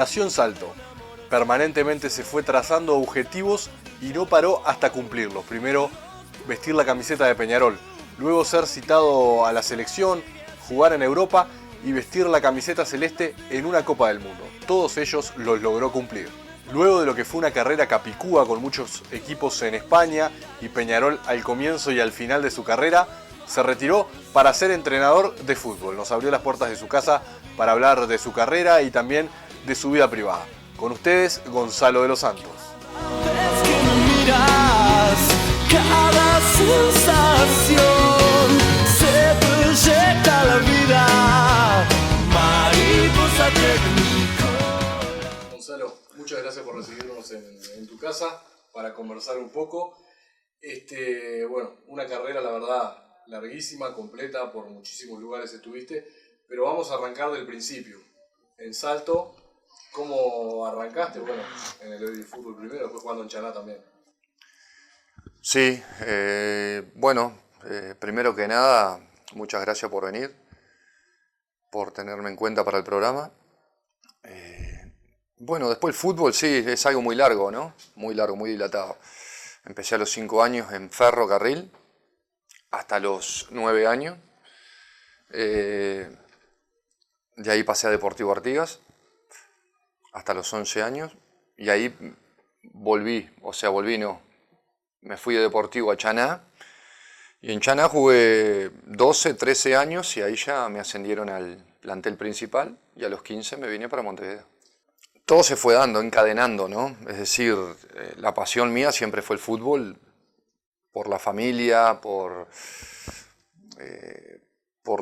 nació en Salto. Permanentemente se fue trazando objetivos y no paró hasta cumplirlos. Primero, vestir la camiseta de Peñarol. Luego ser citado a la selección, jugar en Europa y vestir la camiseta celeste en una Copa del Mundo. Todos ellos los logró cumplir. Luego de lo que fue una carrera capicúa con muchos equipos en España y Peñarol al comienzo y al final de su carrera, se retiró para ser entrenador de fútbol. Nos abrió las puertas de su casa para hablar de su carrera y también de su vida privada. Con ustedes, Gonzalo de los Santos. Cada sensación se proyecta la vida, mariposa técnico. Gonzalo, muchas gracias por recibirnos en tu casa para conversar un poco. Bueno, una carrera, la verdad, larguísima, completa, por muchísimos lugares estuviste, pero vamos a arrancar del principio. En Salto, ¿cómo arrancaste? Bueno, en el fútbol primero, después jugando en Chaná también. Sí, primero que nada, muchas gracias por venir, por tenerme en cuenta para el programa. Después el fútbol sí, es algo muy largo, ¿no? Muy largo, muy dilatado. Empecé a los 5 años en Ferrocarril, hasta los 9 años. De ahí pasé a Deportivo Artigas, hasta los 11 años. Y ahí me fui de Deportivo a Chaná. Y en Chaná jugué 12, 13 años y ahí ya me ascendieron al plantel principal. Y a los 15 me vine para Montevideo. Todo se fue dando, encadenando, ¿no? Es decir, la pasión mía siempre fue el fútbol, por la familia, por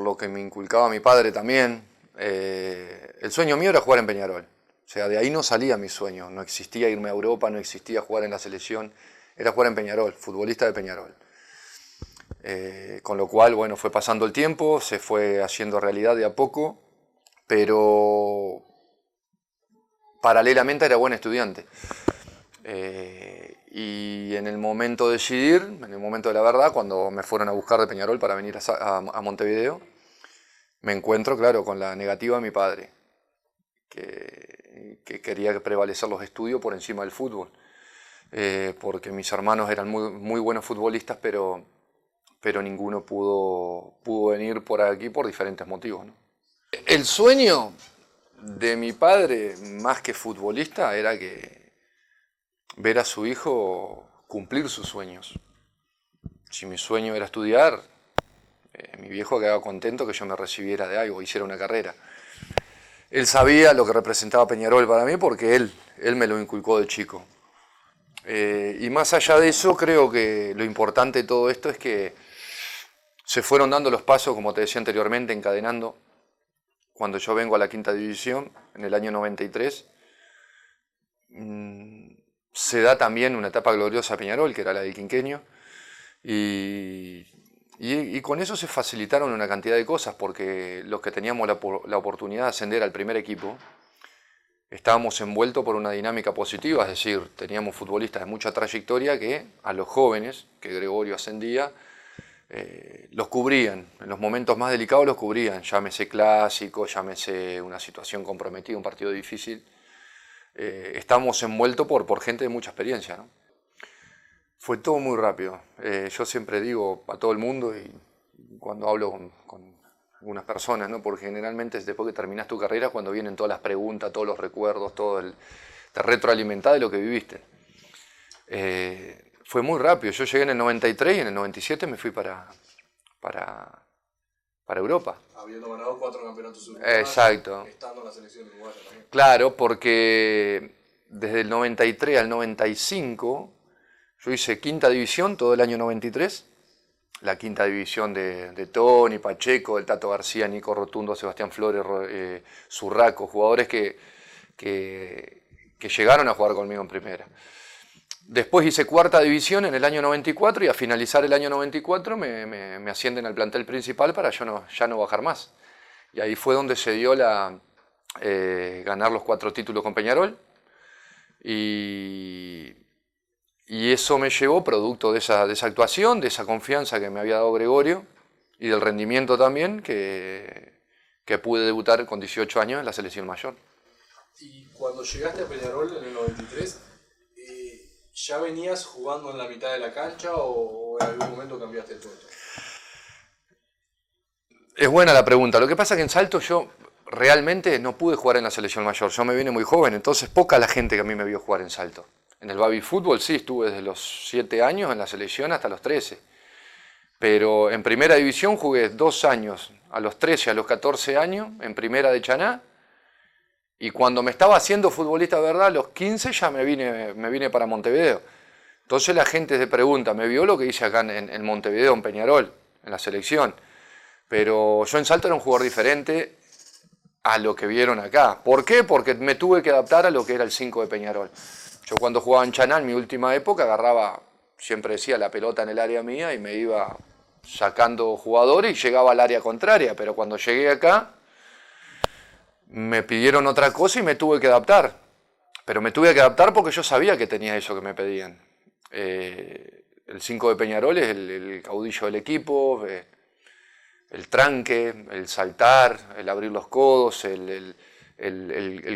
lo que me inculcaba mi padre también. El sueño mío era jugar en Peñarol. O sea, de ahí no salía mi sueño. No existía irme a Europa, no existía jugar en la selección. Era jugar en Peñarol, futbolista de Peñarol. Con lo cual, fue pasando el tiempo, se fue haciendo realidad de a poco, pero paralelamente era buen estudiante. Y en el momento de decidir, en el momento de la verdad, cuando me fueron a buscar de Peñarol para venir a Montevideo, me encuentro, claro, con la negativa de mi padre, que quería prevalecer los estudios por encima del fútbol, porque mis hermanos eran muy, muy buenos futbolistas, pero ninguno pudo venir por aquí por diferentes motivos, ¿no? El sueño de mi padre, más que futbolista, era que ver a su hijo cumplir sus sueños. Si mi sueño era estudiar, mi viejo quedaba contento que yo me recibiera de algo, hiciera una carrera. Él sabía lo que representaba Peñarol para mí porque él me lo inculcó de chico. Y más allá de eso, creo que lo importante de todo esto es que se fueron dando los pasos, como te decía anteriormente, encadenando. Cuando yo vengo a la quinta división, en el año 93, se da también una etapa gloriosa a Peñarol, que era la del quinquenio, y con eso se facilitaron una cantidad de cosas, porque los que teníamos la oportunidad de ascender al primer equipo, estábamos envueltos por una dinámica positiva, es decir, teníamos futbolistas de mucha trayectoria que a los jóvenes, que Gregorio ascendía, los cubrían, en los momentos más delicados los cubrían, llámese clásico, llámese una situación comprometida, un partido difícil. Estamos envueltos por gente de mucha experiencia, ¿no? Fue todo muy rápido. Yo siempre digo a todo el mundo, y cuando hablo con algunas personas, ¿no? Porque generalmente es después que terminas tu carrera cuando vienen todas las preguntas, todos los recuerdos, te retroalimentás de lo que viviste. Fue muy rápido. Yo llegué en el 93 y en el 97 me fui para Europa. Habiendo ganado 4 campeonatos uruguayos. Exacto. Estando en la selección uruguaya también. Claro, porque desde el 93 al 95 yo hice quinta división todo el año 93. La quinta división de Tony, Pacheco, el Tato García, Nico Rotundo, Sebastián Flores, Zurraco, jugadores que llegaron a jugar conmigo en primera. Después hice cuarta división en el año 94 y a finalizar el año 94 me ascienden al plantel principal para ya no bajar más. Y ahí fue donde se dio ganar los 4 títulos con Peñarol. Y eso me llevó, producto de esa actuación, de esa confianza que me había dado Gregorio y del rendimiento también, que pude debutar con 18 años en la selección mayor. Y cuando llegaste a Peñarol en el 93, ¿ya venías jugando en la mitad de la cancha o en algún momento cambiaste el puesto? Es buena la pregunta. Lo que pasa es que en Salto yo realmente no pude jugar en la selección mayor. Yo me vine muy joven, entonces poca la gente que a mí me vio jugar en Salto. En el baby fútbol sí, estuve desde los 7 años en la selección hasta los 13. Pero en primera división jugué 2 años, a los 13, a los 14 años, en primera de Chaná. Y cuando me estaba haciendo futbolista de verdad, a los 15 ya me vine para Montevideo. Entonces la gente se pregunta, me vio lo que hice acá en Montevideo, en Peñarol, en la selección. Pero yo en Salto era un jugador diferente a lo que vieron acá. ¿Por qué? Porque me tuve que adaptar a lo que era el 5 de Peñarol. Yo cuando jugaba en Chaná, en mi última época, agarraba, siempre decía, la pelota en el área mía y me iba sacando jugadores y llegaba al área contraria. Pero cuando llegué acá, me pidieron otra cosa y me tuve que adaptar. Pero me tuve que adaptar porque yo sabía que tenía eso que me pedían. El 5 de Peñarol es el caudillo del equipo, el tranque, el saltar, el abrir los codos, el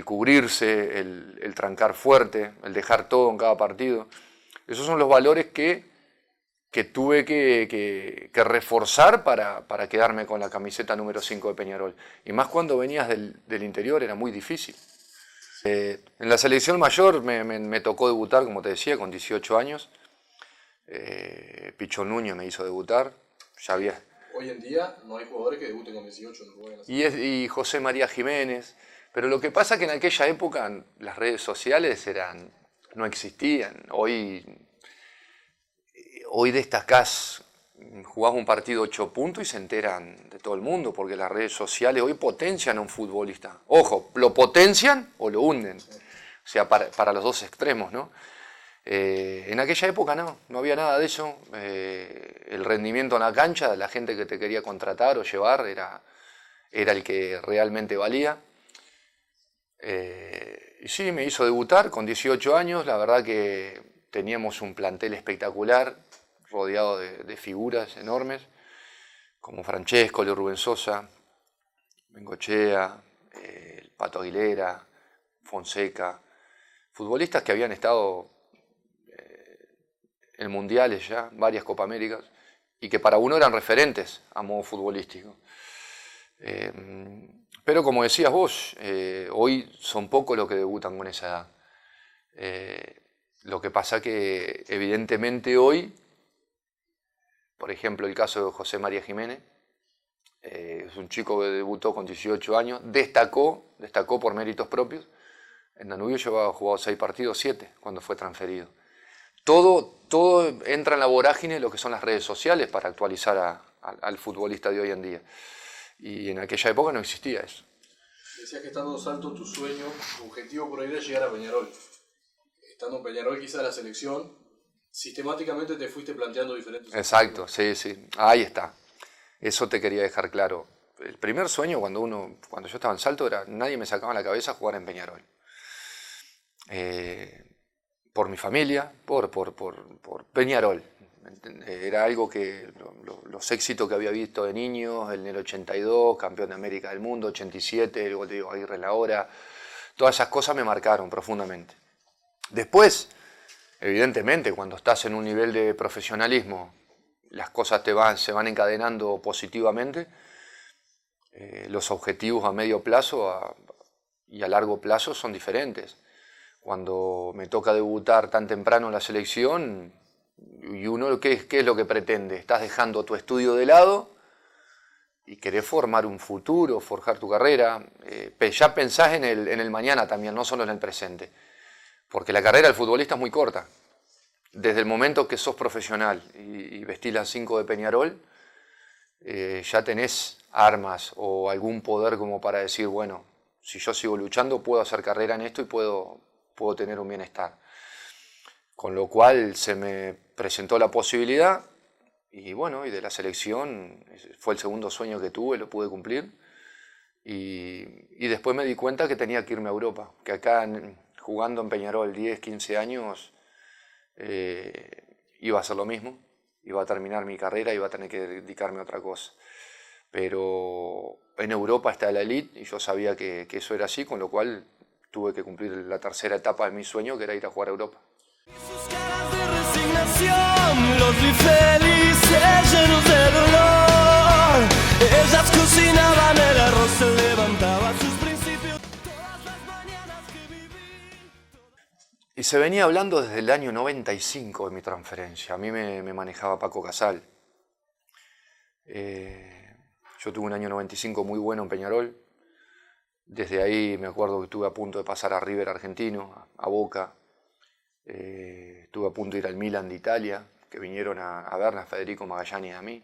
cubrirse, el trancar fuerte, el dejar todo en cada partido. Esos son los valores que tuve que reforzar para quedarme con la camiseta número 5 de Peñarol. Y más cuando venías del interior era muy difícil. En la selección mayor me tocó debutar, como te decía, con 18 años. Picho Núñez me hizo debutar. Ya había... Hoy en día no hay jugadores que debuten con 18 en Uruguay. Y José María Jiménez. Pero lo que pasa es que en aquella época las redes sociales no existían. Hoy destacás, jugás un partido 8 puntos y se enteran de todo el mundo, porque las redes sociales hoy potencian a un futbolista. Ojo, lo potencian o lo hunden. O sea, para los dos extremos, ¿no? En aquella época no había nada de eso. El rendimiento en la cancha, la gente que te quería contratar o llevar era el que realmente valía. Y sí, me hizo debutar con 18 años. La verdad que teníamos un plantel espectacular, rodeado de figuras enormes, como Francesco, Leo Rubén Sosa, Bengochea, el Pato Aguilera, Fonseca, futbolistas que habían estado en mundiales ya, varias Copa Américas, y que para uno eran referentes a modo futbolístico. Pero como decías vos, hoy son pocos los que debutan con esa edad. Lo que pasa que evidentemente hoy, por ejemplo el caso de José María Jiménez, es un chico que debutó con 18 años, destacó por méritos propios. En Danubio llevaba jugado 6 partidos, 7 cuando fue transferido. Todo entra en la vorágine de lo que son las redes sociales para actualizar al futbolista de hoy en día. Y en aquella época no existía eso. Decías que estando en Salto tu sueño, tu objetivo por ahí era llegar a Peñarol. Estando en Peñarol quizá la selección, sistemáticamente te fuiste planteando diferentes... Exacto, sí, ahí está. Eso te quería dejar claro. El primer sueño cuando yo estaba en Salto era, nadie me sacaba en la cabeza jugar en Peñarol. Por mi familia, por Peñarol. Era algo que los éxitos que había visto de niños, en el 82, campeón de América del Mundo, 87, el gol de Diego Aguirre en la hora, todas esas cosas me marcaron profundamente. Después, evidentemente, cuando estás en un nivel de profesionalismo, las cosas se van encadenando positivamente, los objetivos a medio plazo y a largo plazo son diferentes. Cuando me toca debutar tan temprano en la selección, y uno, ¿qué es lo que pretende? Estás dejando tu estudio de lado y querés formar un futuro, forjar tu carrera. Ya pensás en el mañana también, no solo en el presente. Porque la carrera del futbolista es muy corta. Desde el momento que sos profesional y vestís las 5 de Peñarol, ya tenés armas o algún poder como para decir, bueno, si yo sigo luchando puedo hacer carrera en esto y puedo tener un bienestar. Con lo cual se me presentó la posibilidad y bueno, y de la selección fue el segundo sueño que tuve, lo pude cumplir. Y después me di cuenta que tenía que irme a Europa, que acá jugando en Peñarol 10, 15 años iba a ser lo mismo, iba a terminar mi carrera, iba a tener que dedicarme a otra cosa. Pero en Europa está la elite y yo sabía que eso era así, con lo cual tuve que cumplir la tercera etapa de mi sueño, que era ir a jugar a Europa. Sus caras de resignación, los vi felices, llenos de dolor. Ellas cocinaban el arroz, se levantaban sus principios todas las mañanas que viví. Y se venía hablando desde el año 95 de mi transferencia. A mí me manejaba Paco Casal. Yo tuve un año 95 muy bueno en Peñarol. Desde ahí me acuerdo que estuve a punto de pasar a River argentino, a Boca. Estuve a punto de ir al Milan de Italia, que vinieron a vernos, a Federico Magallanes y a mí.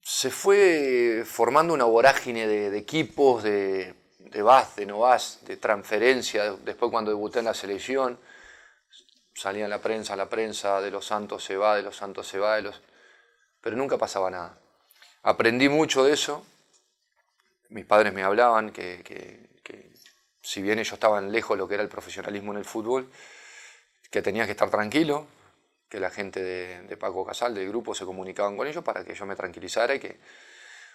Se fue formando una vorágine de equipos, de vas, de no vas, de transferencia. Después cuando debuté en la selección, salía en la prensa, de Los Santos se va, de Los Santos se va, pero nunca pasaba nada. Aprendí mucho de eso. Mis padres me hablaban que si bien ellos estaban lejos de lo que era el profesionalismo en el fútbol, que tenía que estar tranquilo, que la gente de Paco Casal, del grupo, se comunicaban con ellos para que yo me tranquilizara.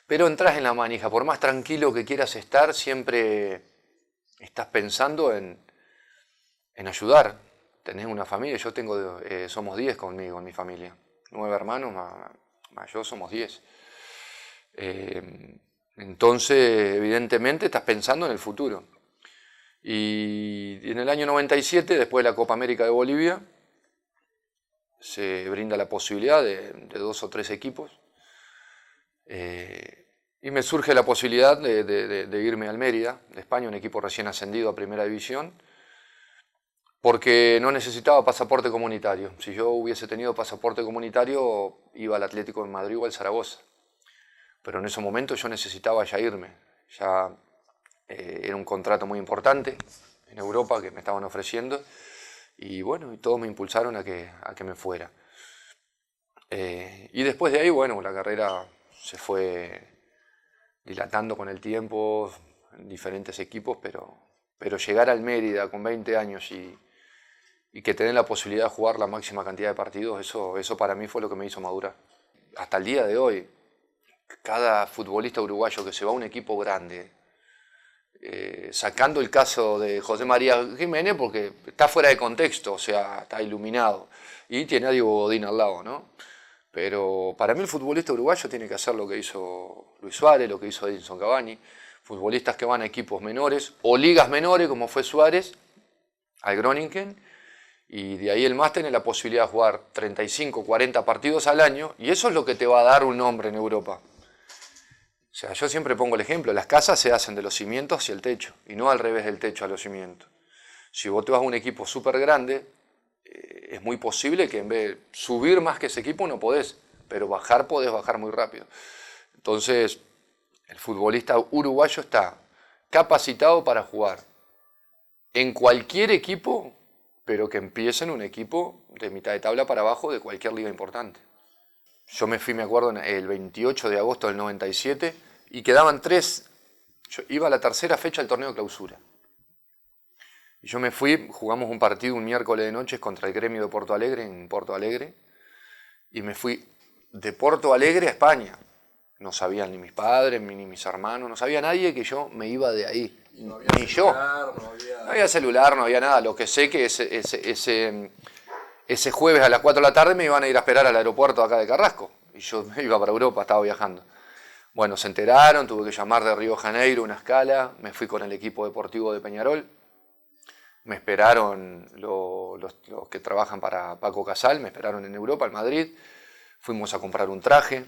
Pero entras en la manija, por más tranquilo que quieras estar, siempre estás pensando en ayudar. Tenés una familia, yo tengo, somos 10 conmigo en mi familia, 9 hermanos, más yo somos 10. Entonces, evidentemente, estás pensando en el futuro. Y en el año 97, después de la Copa América de Bolivia, se brinda la posibilidad de 2 o 3 equipos. Y me surge la posibilidad de irme al Mérida, de España, un equipo recién ascendido a Primera División, porque no necesitaba pasaporte comunitario. Si yo hubiese tenido pasaporte comunitario, iba al Atlético de Madrid o al Zaragoza. Pero en ese momento yo necesitaba ya irme. Ya era un contrato muy importante en Europa que me estaban ofreciendo. Y bueno, y todos me impulsaron a que me fuera. Y después de ahí, bueno, la carrera se fue dilatando con el tiempo, en diferentes equipos, pero llegar al Mérida con 20 años y que te den la posibilidad de jugar la máxima cantidad de partidos, eso para mí fue lo que me hizo madurar. Hasta el día de hoy, cada futbolista uruguayo que se va a un equipo grande, sacando el caso de José María Jiménez, porque está fuera de contexto, o sea, está iluminado, y tiene a Diego Godín al lado, ¿no? Pero para mí el futbolista uruguayo tiene que hacer lo que hizo Luis Suárez, lo que hizo Edinson Cavani, futbolistas que van a equipos menores o ligas menores, como fue Suárez, al Groningen, y de ahí el más tiene la posibilidad de jugar 35, 40 partidos al año, y eso es lo que te va a dar un nombre en Europa. O sea, yo siempre pongo el ejemplo, las casas se hacen de los cimientos hacia el techo, y no al revés del techo a los cimientos. Si vos te vas a un equipo súper grande, es muy posible que en vez de subir más que ese equipo no podés, pero bajar podés bajar muy rápido. Entonces, el futbolista uruguayo está capacitado para jugar en cualquier equipo, pero que empiece en un equipo de mitad de tabla para abajo de cualquier liga importante. Yo me fui, me acuerdo, el 28 de agosto del 97 y quedaban 3, yo iba a la tercera fecha del torneo de clausura. Y yo me fui, jugamos un partido un miércoles de noche contra el Gremio de Porto Alegre, en Porto Alegre, y me fui de Porto Alegre a España. No sabían ni mis padres, ni mis hermanos, no sabía nadie que yo me iba de ahí. No había ni celular, yo. No había celular, no había nada. Lo que sé que ese jueves a las 4 de la tarde me iban a ir a esperar al aeropuerto acá de Carrasco. Y yo me iba para Europa, estaba viajando. Bueno, se enteraron, tuve que llamar de Río de Janeiro una escala, me fui con el equipo deportivo de Peñarol. Me esperaron los que trabajan para Paco Casal, me esperaron en Europa, en Madrid. Fuimos a comprar un traje,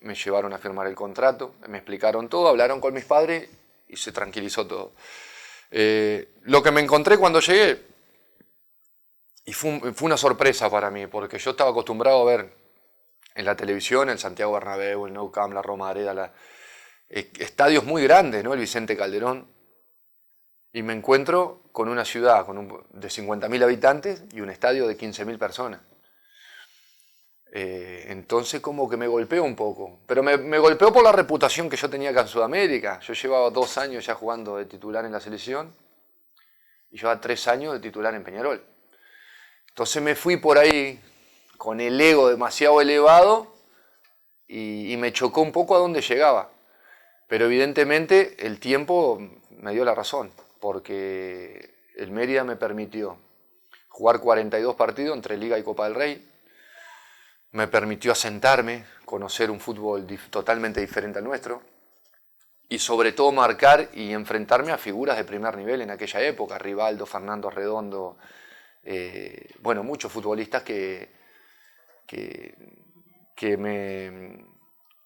me llevaron a firmar el contrato, me explicaron todo, hablaron con mis padres y se tranquilizó todo. Lo que me encontré cuando llegué, y fue una sorpresa para mí, porque yo estaba acostumbrado a ver en la televisión el Santiago Bernabéu, el Nou Camp, la Romareda, estadios muy grandes, ¿no? El Vicente Calderón. Y me encuentro con una ciudad de 50.000 habitantes y un estadio de 15.000 personas. Entonces como que me golpeó un poco. Pero me golpeó por la reputación que yo tenía acá en Sudamérica. Yo llevaba 2 años ya jugando de titular en la selección y llevaba 3 años de titular en Peñarol. Entonces me fui por ahí con el ego demasiado elevado y me chocó un poco a dónde llegaba. Pero evidentemente el tiempo me dio la razón, porque el Mérida me permitió jugar 42 partidos entre Liga y Copa del Rey, me permitió asentarme, conocer un fútbol totalmente diferente al nuestro, y sobre todo marcar y enfrentarme a figuras de primer nivel en aquella época, Rivaldo, Fernando Redondo, bueno, muchos futbolistas que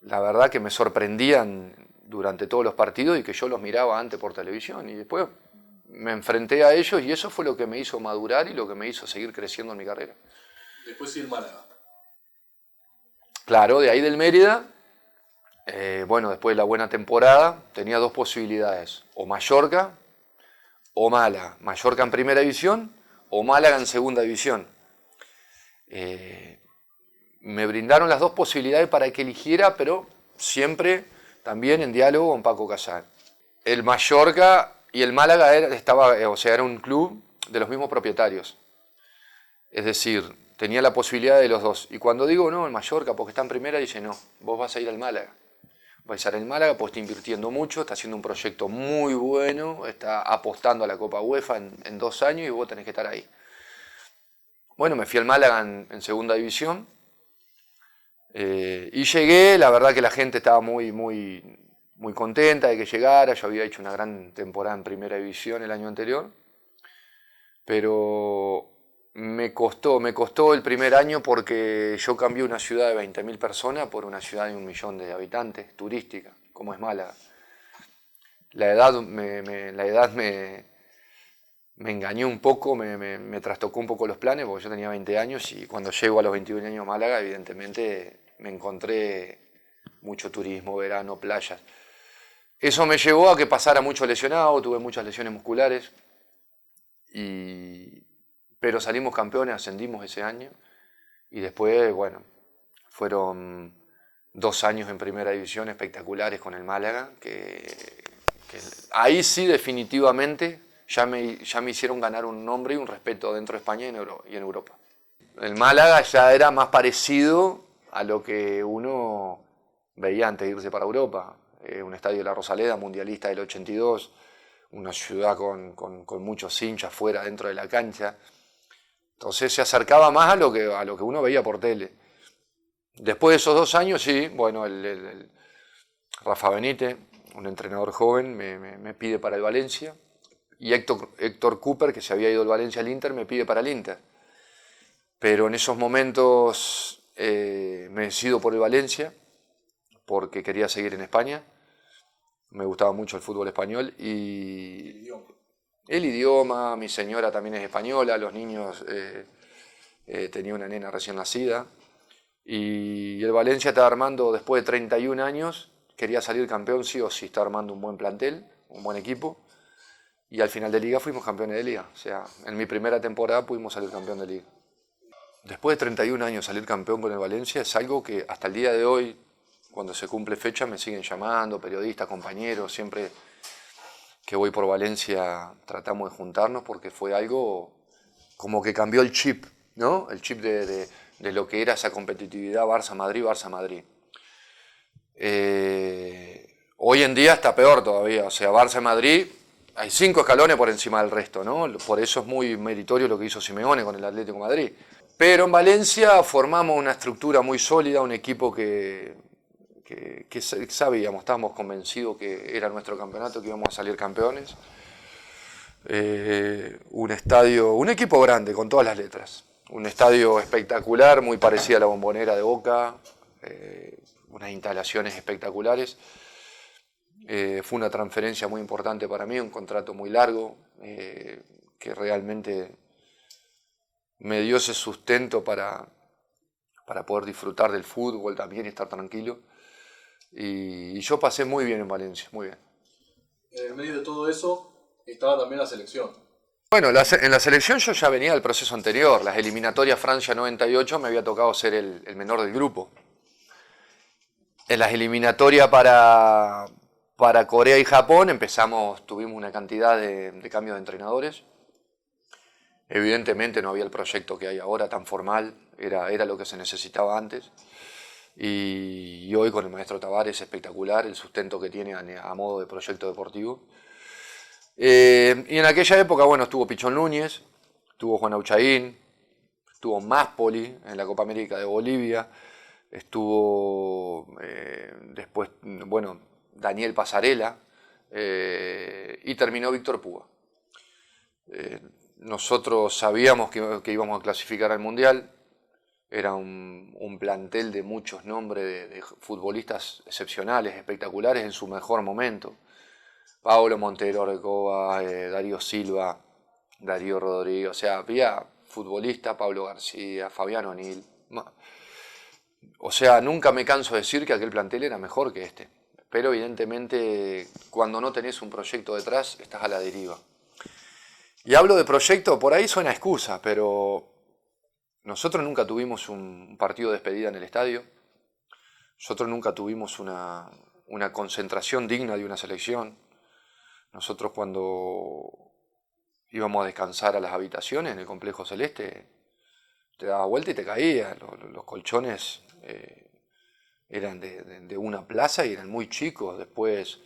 la verdad que me sorprendían durante todos los partidos y que yo los miraba antes por televisión, y después me enfrenté a ellos y eso fue lo que me hizo madurar y lo que me hizo seguir creciendo en mi carrera. Después sí el Málaga. Claro, de ahí del Mérida, bueno, después de la buena temporada, tenía dos posibilidades, o Mallorca o Málaga. Mallorca en primera división o Málaga en segunda división. Me brindaron las dos posibilidades para que eligiera, pero siempre también en diálogo con Paco Casal. El Mallorca y el Málaga era un club de los mismos propietarios. Es decir, tenía la posibilidad de los dos. Y cuando digo no, el Mallorca, porque está en primera, dice no, vos vas a ir al Málaga. Vas a ir al Málaga, pues está invirtiendo mucho, está haciendo un proyecto muy bueno, está apostando a la Copa UEFA en 2 años y vos tenés que estar ahí. Bueno, me fui al Málaga en segunda división. Y llegué, la verdad que la gente estaba muy contenta de que llegara. Yo había hecho una gran temporada en primera división el año anterior, pero me costó el primer año porque yo cambié una ciudad de 20.000 personas por una ciudad de 1 millón de habitantes, turística, como es Málaga. La edad me engañó un poco, me trastocó un poco los planes, porque yo tenía 20 años y cuando llego a los 21 años a Málaga, evidentemente me encontré mucho turismo, verano, playas. Eso me llevó a que pasara mucho lesionado, tuve muchas lesiones musculares, pero salimos campeones, ascendimos ese año y después, bueno, fueron 2 años en primera división espectaculares con el Málaga, que ahí sí definitivamente ya me hicieron ganar un nombre y un respeto dentro de España y en Europa. El Málaga ya era más parecido a lo que uno veía antes de irse para Europa. Un estadio de la Rosaleda, mundialista del 82, una ciudad con muchos hinchas fuera, dentro de la cancha. Entonces se acercaba más a lo que uno veía por tele. Después de esos 2 años, sí, bueno, el Rafa Benítez, un entrenador joven, me pide para el Valencia. Y Héctor Cooper, que se había ido del Valencia al Inter, me pide para el Inter. Pero en esos momentos me decido por el Valencia, porque quería seguir en España. Me gustaba mucho el fútbol español y el idioma, mi señora también es española, los niños, tenía una nena recién nacida. Y el Valencia estaba armando, después de 31 años, quería salir campeón sí o sí, estaba armando un buen plantel, un buen equipo. Y al final de liga fuimos campeones de liga. O sea, en mi primera temporada pudimos salir campeón de liga. Después de 31 años salir campeón con el Valencia es algo que hasta el día de hoy, cuando se cumple fecha, me siguen llamando, periodistas, compañeros. Siempre que voy por Valencia tratamos de juntarnos porque fue algo como que cambió el chip, ¿no? El chip de lo que era esa competitividad Barça-Madrid, Barça-Madrid. Hoy en día está peor todavía. O sea, Barça y Madrid hay 5 escalones por encima del resto, ¿no? Por eso es muy meritorio lo que hizo Simeone con el Atlético de Madrid. Pero en Valencia formamos una estructura muy sólida, un equipo que sabíamos, estábamos convencidos que era nuestro campeonato, que íbamos a salir campeones. Un equipo grande, con todas las letras. Un estadio espectacular, muy parecido a la Bombonera de Boca, unas instalaciones espectaculares. Fue una transferencia muy importante para mí, un contrato muy largo, que realmente me dio ese sustento para poder disfrutar del fútbol también y estar tranquilo. Y yo pasé muy bien en Valencia, muy bien. En medio de todo eso estaba también la selección. Bueno, en la selección yo ya venía del proceso anterior. Las eliminatorias Francia 98 me había tocado ser el menor del grupo. En las eliminatorias para Corea y Japón tuvimos una cantidad de cambios de entrenadores. Evidentemente no había el proyecto que hay ahora tan formal, era lo que se necesitaba antes. Y hoy con el maestro Tavares es espectacular el sustento que tiene a modo de proyecto deportivo. Y en aquella época, bueno, estuvo Pichón Núñez, estuvo Juan Auchaín, estuvo Máspoli en la Copa América de Bolivia, estuvo después, bueno, Daniel Pasarela, y terminó Víctor Púa. Nosotros sabíamos que íbamos a clasificar al Mundial, era un plantel de muchos nombres de futbolistas excepcionales, espectaculares en su mejor momento. Pablo Montero Recoba, Darío Silva, Darío Rodríguez, o sea, había futbolistas, Pablo García, Fabián O'Neill. O sea, nunca me canso de decir que aquel plantel era mejor que este. Pero evidentemente, cuando no tenés un proyecto detrás, estás a la deriva. Y hablo de proyecto, por ahí suena excusa, pero nosotros nunca tuvimos un partido de despedida en el estadio. Nosotros nunca tuvimos una concentración digna de una selección. Nosotros cuando íbamos a descansar a las habitaciones en el Complejo Celeste, te dabas vuelta y te caías. Los colchones eran de una plaza y eran muy chicos. Después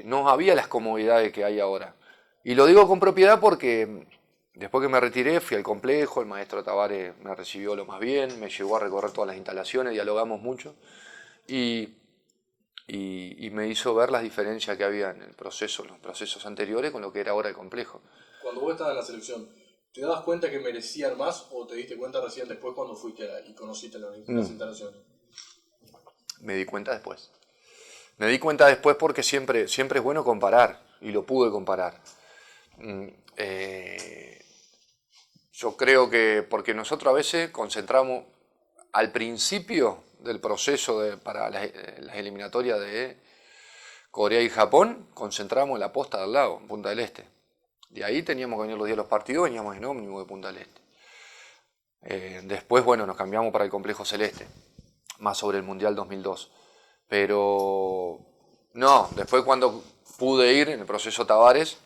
no había las comodidades que hay ahora. Y lo digo con propiedad porque después que me retiré fui al complejo, el maestro Tavares me recibió lo más bien, me llevó a recorrer todas las instalaciones, dialogamos mucho y me hizo ver las diferencias que había en el proceso, en los procesos anteriores con lo que era ahora el complejo. Cuando vos estabas en la selección, ¿te dabas cuenta que merecían más o te diste cuenta recién después cuando fuiste y conociste las instalaciones? Me di cuenta después. Me di cuenta después porque siempre es bueno comparar y lo pude comparar. Yo creo que porque nosotros a veces concentramos al principio del proceso para las eliminatorias de Corea y Japón, concentramos en la posta de al lado, en Punta del Este. De ahí teníamos que venir los días de los partidos, veníamos en ómnibus de Punta del Este. Después, bueno, nos cambiamos para el Complejo Celeste, más sobre el Mundial 2002. Pero no, después cuando pude ir en el proceso Tavares,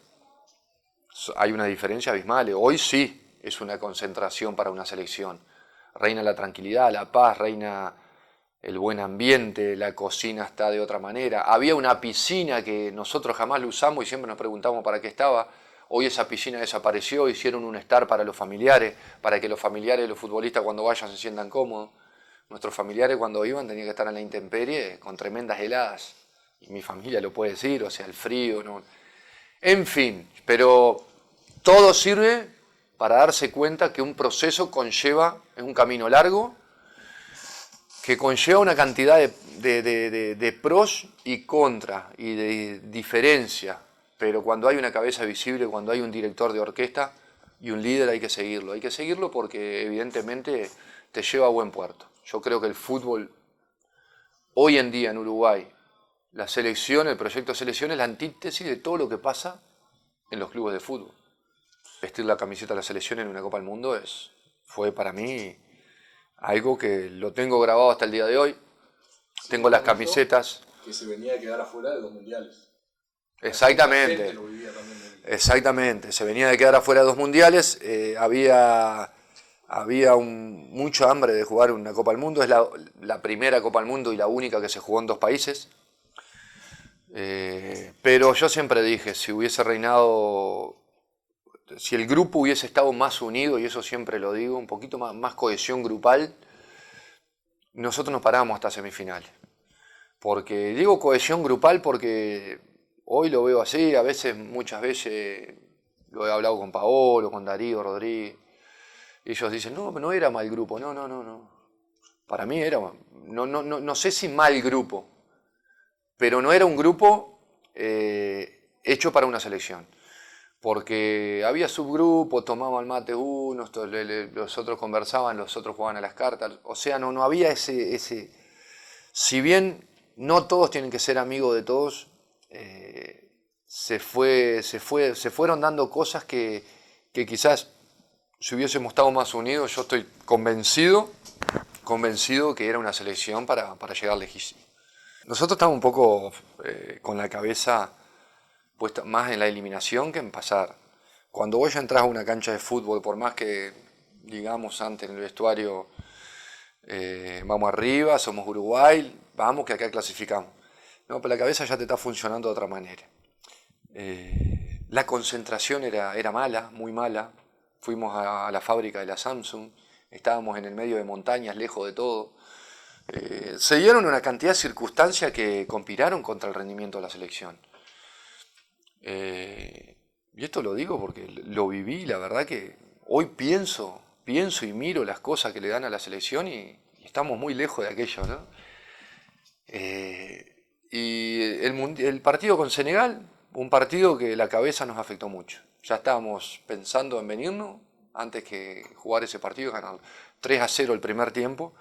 hay una diferencia abismal. Hoy sí es una concentración para una selección. Reina la tranquilidad, la paz, reina el buen ambiente, la cocina está de otra manera. Había una piscina que nosotros jamás la usamos y siempre nos preguntamos para qué estaba. Hoy esa piscina desapareció, hicieron un estar para los familiares, para que los familiares y los futbolistas cuando vayan se sientan cómodos. Nuestros familiares cuando iban tenían que estar en la intemperie con tremendas heladas. Y mi familia lo puede decir, o sea, el frío, ¿no? En fin, pero todo sirve para darse cuenta que un proceso conlleva, es un camino largo, que conlleva una cantidad de pros y contras y de diferencias. Pero cuando hay una cabeza visible, cuando hay un director de orquesta y un líder hay que seguirlo. Hay que seguirlo porque evidentemente te lleva a buen puerto. Yo creo que el fútbol hoy en día en Uruguay, la selección, el proyecto de selección es la antítesis de todo lo que pasa en los clubes de fútbol. Vestir la camiseta de la selección en una Copa del Mundo fue para mí algo que lo tengo grabado hasta el día de hoy. Sí, tengo las camisetas. Que se venía a quedar afuera de los mundiales. Exactamente. Exactamente. Se venía de quedar afuera de 2 mundiales. Había mucho hambre de jugar una Copa del Mundo. Es la primera Copa del Mundo y la única que se jugó en 2 países. Pero yo siempre dije, si el grupo hubiese estado más unido, y eso siempre lo digo, un poquito más cohesión grupal, nosotros nos parábamos hasta semifinales. Porque digo cohesión grupal porque hoy lo veo así, muchas veces lo he hablado con Paolo, con Darío Rodríguez, y ellos dicen, no era mal grupo, no. Para mí era, no sé si mal grupo, pero no era un grupo hecho para una selección. Porque había subgrupos, tomaban mate unos, los otros conversaban, los otros jugaban a las cartas. O sea, no había ese... Si bien no todos tienen que ser amigos de todos, se fueron dando cosas que quizás si hubiésemos estado más unidos, yo estoy convencido que era una selección para llegar lejísimo. Nosotros estamos un poco con la cabeza puesta más en la eliminación que en pasar. Cuando vos ya entras a una cancha de fútbol, por más que digamos antes en el vestuario, vamos arriba, somos Uruguay, vamos que acá clasificamos. No, pero la cabeza ya te está funcionando de otra manera. La concentración era mala, muy mala. Fuimos a la fábrica de la Samsung, estábamos en el medio de montañas, lejos de todo. Se dieron una cantidad de circunstancias que conspiraron contra el rendimiento de la selección. Y esto lo digo porque lo viví, la verdad que hoy pienso y miro las cosas que le dan a la selección y estamos muy lejos de aquello, ¿no? Y el partido con Senegal, un partido que la cabeza nos afectó mucho. Ya estábamos pensando en venirnos antes que jugar ese partido y ganarlo. 3-0 el primer tiempo,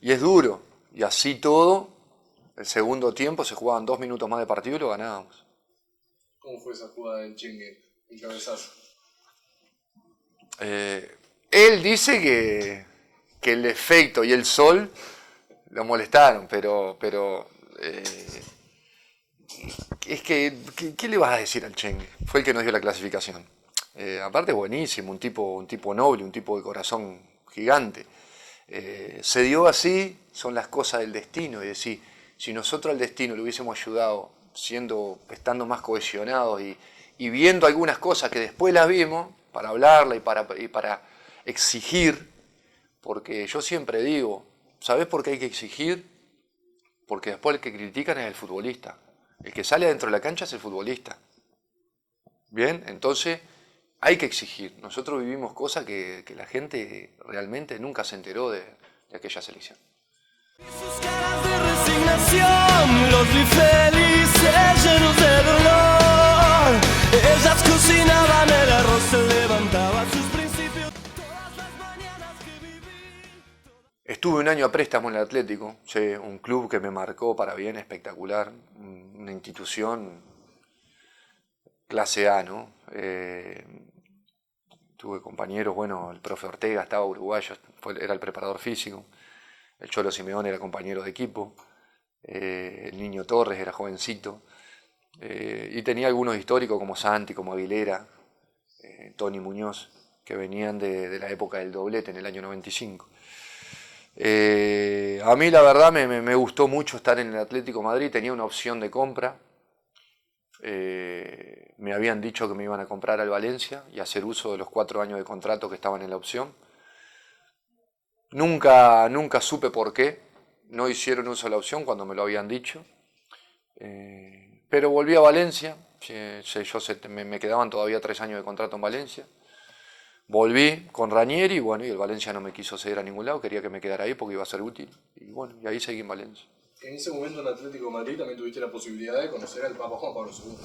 y es duro. Y así todo, el segundo tiempo se jugaban 2 minutos más de partido y lo ganábamos. ¿Cómo fue esa jugada del Chengue, el cabezazo? Él dice que el efecto y el sol lo molestaron, pero es que, ¿qué le vas a decir al Chengue? Fue el que nos dio la clasificación. Aparte buenísimo, un tipo noble, un tipo de corazón gigante. Se dio así, son las cosas del destino, y decir, si nosotros al destino le hubiésemos ayudado estando más cohesionados y viendo algunas cosas que después las vimos, para hablarla y para exigir, porque yo siempre digo, ¿sabés por qué hay que exigir? Porque después el que critican es el futbolista. El que sale adentro de la cancha es el futbolista. Bien, entonces hay que exigir. Nosotros vivimos cosas que la gente realmente nunca se enteró de aquella selección. Sus caras de resignación, los vi felices, llenos de dolor. Ellas cocinaban el arroz, se levantaban sus principios todas las mañanas que viví. Estuve un año a préstamo en el Atlético, un club que me marcó para bien, espectacular, una institución clase A, ¿no? Tuve compañeros, bueno, el profe Ortega estaba uruguayo, era el preparador físico, el Cholo Simeone era compañero de equipo, el Niño Torres era jovencito, y tenía algunos históricos como Santi, como Aguilera, Tony Muñoz, que venían de la época del doblete en el año 95. A mí la verdad me gustó mucho estar en el Atlético de Madrid, tenía una opción de compra. Me habían dicho que me iban a comprar al Valencia y hacer uso de los 4 años de contrato que estaban en la opción. Nunca supe por qué no hicieron uso de la opción cuando me lo habían dicho. Pero volví a Valencia, me quedaban todavía 3 años de contrato en Valencia. Volví con Ranieri, bueno, y el Valencia no me quiso ceder a ningún lado, quería que me quedara ahí porque iba a ser útil. Y bueno, y ahí seguí en Valencia. En ese momento en Atlético de Madrid también tuviste la posibilidad de conocer al Papa Juan Pablo II.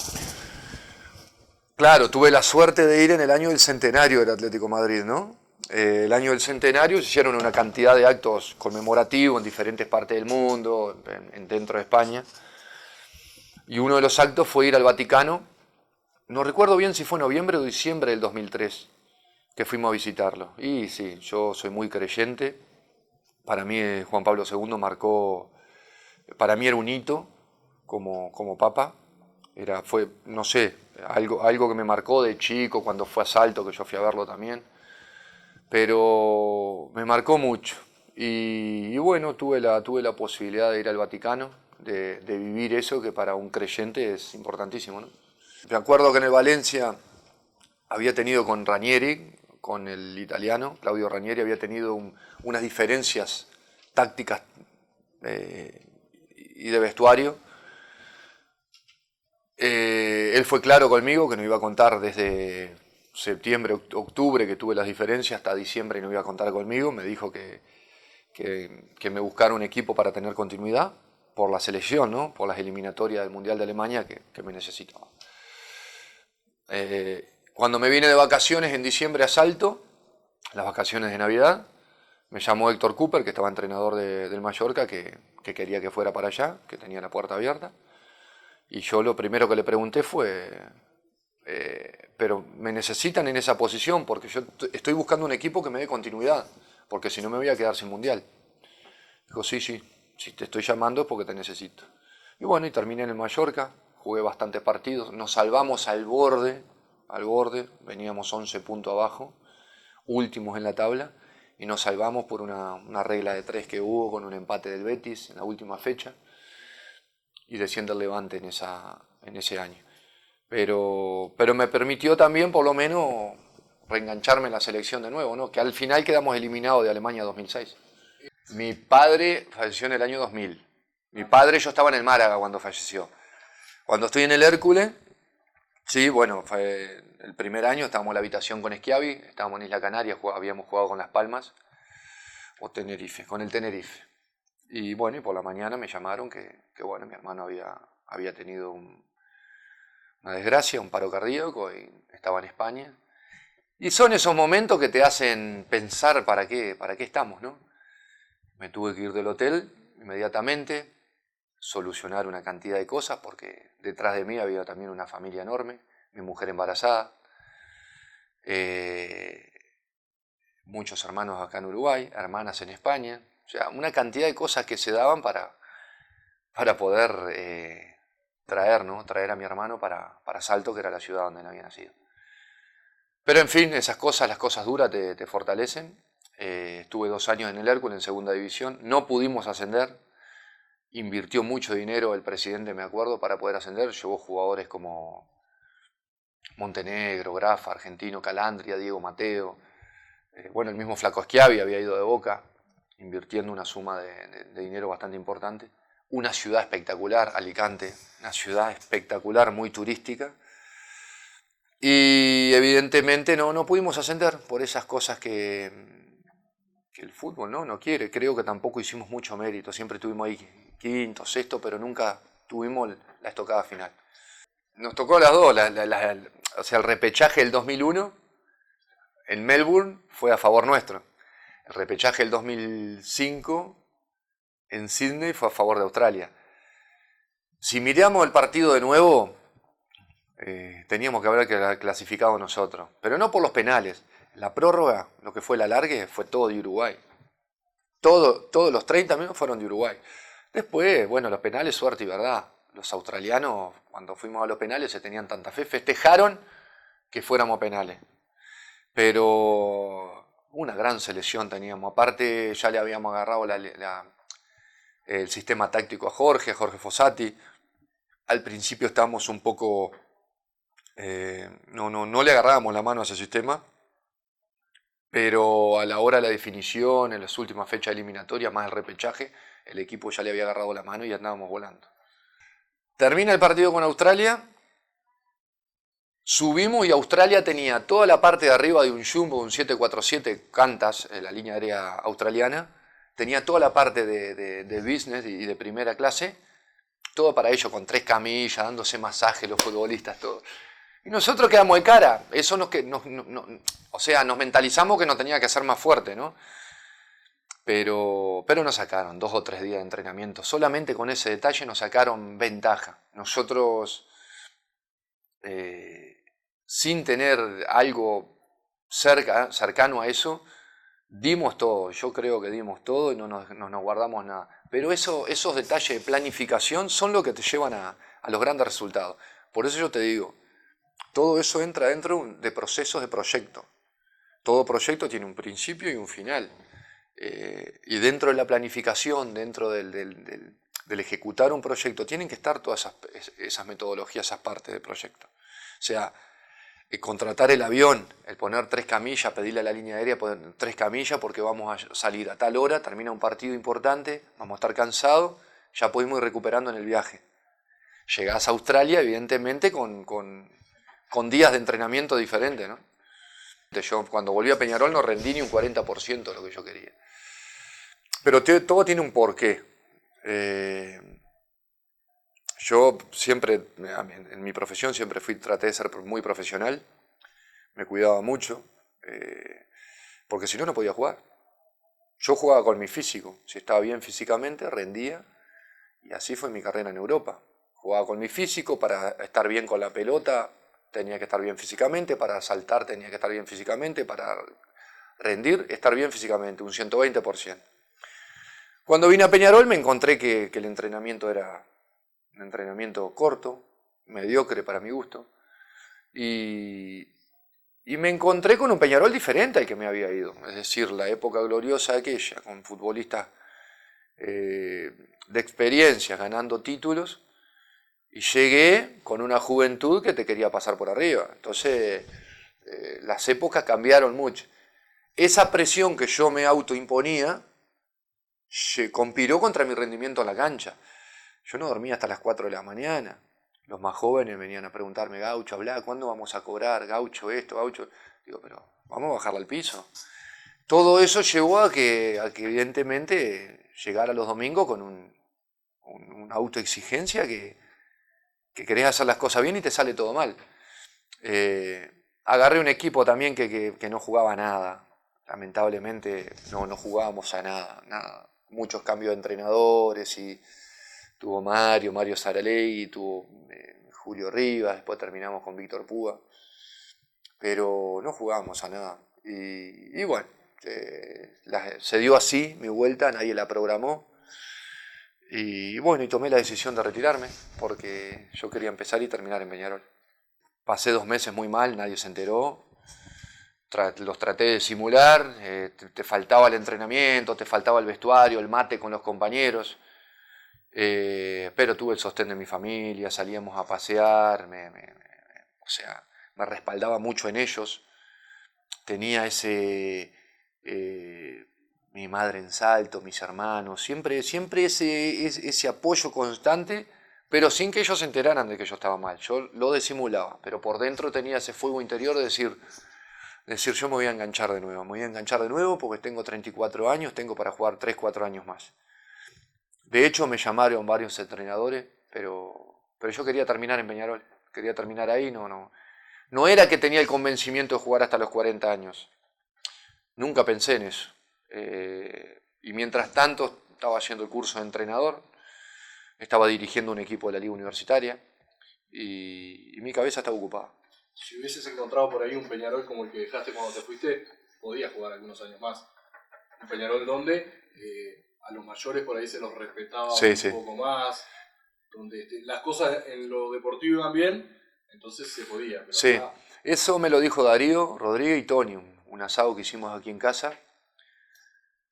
Claro, tuve la suerte de ir en el año del centenario del Atlético de Madrid, ¿no? El año del centenario se hicieron una cantidad de actos conmemorativos en diferentes partes del mundo, dentro de España. Y uno de los actos fue ir al Vaticano, no recuerdo bien si fue noviembre o diciembre del 2003, que fuimos a visitarlo. Y sí, yo soy muy creyente, para mí Juan Pablo II marcó, para mí era un hito como papa, fue, no sé, algo que me marcó de chico, cuando fue a Salto, que yo fui a verlo también, pero me marcó mucho. Y bueno, tuve la posibilidad de ir al Vaticano, de vivir eso que para un creyente es importantísimo, ¿no? Me acuerdo que en el Valencia había tenido con Ranieri, con el italiano, Claudio Ranieri, había tenido unas diferencias tácticas y de vestuario. Él fue claro conmigo que no iba a contar desde septiembre, octubre, que tuve las diferencias, hasta diciembre no iba a contar conmigo. Me dijo que me buscara un equipo para tener continuidad por la selección, ¿no? Por las eliminatorias del Mundial de Alemania que me necesitaba. Cuando me vine de vacaciones en diciembre a Salto, las vacaciones de Navidad, me llamó Héctor Cooper, que estaba entrenador del Mallorca, que quería que fuera para allá, que tenía la puerta abierta. Y yo lo primero que le pregunté fue, pero me necesitan en esa posición porque yo estoy buscando un equipo que me dé continuidad, porque si no me voy a quedar sin Mundial. Dijo, sí, si te estoy llamando es porque te necesito. Y bueno, y terminé en el Mallorca, jugué bastantes partidos, nos salvamos al borde, veníamos 11 puntos abajo, últimos en la tabla, y nos salvamos por una regla de 3 que hubo con un empate del Betis en la última fecha, y desciende el Levante en ese año. pero me permitió también por lo menos reengancharme en la selección de nuevo, ¿no? Que al final quedamos eliminados de Alemania 2006. Mi padre falleció en el año 2000. Mi padre, yo estaba en el Málaga cuando falleció. Cuando estoy en el Hércules, sí, bueno, fue el primer año, estábamos en la habitación con Schiavi, estábamos en Isla Canaria, habíamos jugado con Las Palmas, o Tenerife, con el Tenerife. Y bueno, y por la mañana me llamaron que bueno, mi hermano había tenido una desgracia, un paro cardíaco, y estaba en España. Y son esos momentos que te hacen pensar para qué estamos, ¿no? Me tuve que ir del hotel inmediatamente, solucionar una cantidad de cosas, porque detrás de mí había también una familia enorme, mi mujer embarazada, muchos hermanos acá en Uruguay, hermanas en España, o sea, una cantidad de cosas que se daban para poder traer a mi hermano para Salto, que era la ciudad donde él había nacido. Pero en fin, esas cosas, las cosas duras te fortalecen. Estuve 2 años en el Hércules, en segunda división, no pudimos ascender, invirtió mucho dinero el presidente, me acuerdo, para poder ascender, llevó jugadores como Montenegro, Grafa, Argentino, Calandria, Diego Mateo, bueno, el mismo Flaco Schiavi había ido de Boca, invirtiendo una suma de dinero bastante importante. Una ciudad espectacular, Alicante, una ciudad espectacular, muy turística. Y evidentemente no pudimos ascender por esas cosas que el fútbol no quiere. Creo que tampoco hicimos mucho mérito, siempre estuvimos ahí quinto, sexto, pero nunca tuvimos la estocada final. Nos tocó las dos, o sea, el repechaje del 2001 en Melbourne fue a favor nuestro. El repechaje del 2005 en Sydney fue a favor de Australia. Si miramos el partido de nuevo, teníamos que haber clasificado nosotros, pero no por los penales. La prórroga, lo que fue el alargue, fue todo de Uruguay. Todos los 30 minutos fueron de Uruguay. Después, bueno, los penales, suerte y verdad. Los australianos, cuando fuimos a los penales, se tenían tanta fe, festejaron que fuéramos a penales. Pero una gran selección teníamos. Aparte, ya le habíamos agarrado el sistema táctico a Jorge Fossati. Al principio estábamos un poco... no le agarrábamos la mano a ese sistema, pero a la hora de la definición, en las últimas fechas eliminatorias, más el repechaje, el equipo ya le había agarrado la mano y andábamos volando. Termina el partido con Australia, subimos y Australia tenía toda la parte de arriba de un Jumbo, un 747 Qantas, la línea aérea australiana, tenía toda la parte de business y de primera clase, todo para ellos con 3 camillas, dándose masaje los futbolistas, todo. Y nosotros quedamos de cara, eso o sea, nos mentalizamos que nos tenía que ser más fuerte, ¿no? Pero nos sacaron 2 o 3 días de entrenamiento, solamente con ese detalle nos sacaron ventaja. Nosotros, sin tener algo cercano a eso, dimos todo, yo creo que dimos todo y no nos guardamos nada. Pero esos detalles de planificación son lo que te llevan a los grandes resultados. Por eso yo te digo, todo eso entra dentro de procesos de proyecto. Todo proyecto tiene un principio y un final. Y dentro de la planificación, dentro del ejecutar un proyecto, tienen que estar todas esas metodologías, esas partes del proyecto. O sea, contratar el avión, el poner 3 camillas, pedirle a la línea aérea poner 3 camillas porque vamos a salir a tal hora, termina un partido importante, vamos a estar cansados, ya podemos ir recuperando en el viaje. Llegás a Australia, evidentemente, con días de entrenamiento diferentes, ¿no? Yo cuando volví a Peñarol no rendí ni un 40% de lo que yo quería. Pero todo tiene un porqué. Yo siempre, en mi profesión, siempre traté de ser muy profesional. Me cuidaba mucho, porque si no, no podía jugar. Yo jugaba con mi físico. Si estaba bien físicamente, rendía. Y así fue mi carrera en Europa. Jugaba con mi físico, para estar bien con la pelota tenía que estar bien físicamente, para saltar tenía que estar bien físicamente, para rendir, estar bien físicamente, un 120%. Cuando vine a Peñarol me encontré que el entrenamiento era un entrenamiento corto, mediocre para mi gusto, y me encontré con un Peñarol diferente al que me había ido, es decir, la época gloriosa aquella, con futbolistas de experiencia, ganando títulos, Y llegué con una juventud que te quería pasar por arriba. Entonces, las épocas cambiaron mucho. Esa presión que yo me autoimponía conspiró contra mi rendimiento en la cancha. Yo no dormía hasta las 4 de la mañana. Los más jóvenes venían a preguntarme, Gaucho, hablá, ¿cuándo vamos a cobrar? Gaucho esto, Gaucho... Digo, pero vamos a bajarla al piso. Todo eso llevó a que evidentemente llegara los domingos con una autoexigencia que querés hacer las cosas bien y te sale todo mal. Agarré un equipo también que no jugaba nada. Lamentablemente no jugábamos a nada. Muchos cambios de entrenadores y tuvo Mario Saralegui, tuvo Julio Rivas, después terminamos con Víctor Púa, pero no jugábamos a nada. Y bueno, se dio así mi vuelta, nadie la programó. Y bueno, y tomé la decisión de retirarme porque yo quería empezar y terminar en Peñarol. Pasé 2 meses muy mal, nadie se enteró. Los traté de simular, te faltaba el entrenamiento, te faltaba el vestuario, el mate con los compañeros. Pero tuve el sostén de mi familia, salíamos a pasear, me respaldaba mucho en ellos. Tenía mi madre en Salto, mis hermanos, siempre ese apoyo constante, pero sin que ellos se enteraran de que yo estaba mal. Yo lo disimulaba, pero por dentro tenía ese fuego interior de decir yo me voy a enganchar de nuevo porque tengo 34 años, tengo para jugar 3-4 años más. De hecho me llamaron varios entrenadores, pero yo quería terminar en Peñarol, quería terminar ahí, no era que tenía el convencimiento de jugar hasta los 40 años, nunca pensé en eso. Y mientras tanto estaba haciendo el curso de entrenador, estaba dirigiendo un equipo de la liga universitaria y mi cabeza estaba ocupada. Si hubieses encontrado por ahí un Peñarol como el que dejaste cuando te fuiste, podías jugar algunos años más. Un Peñarol donde a los mayores por ahí se los respetaba un poco más, donde las cosas en lo deportivo iban bien, entonces se podía. Pero sí, acá... Eso me lo dijo Darío, Rodríguez y Tony, un asado que hicimos aquí en casa.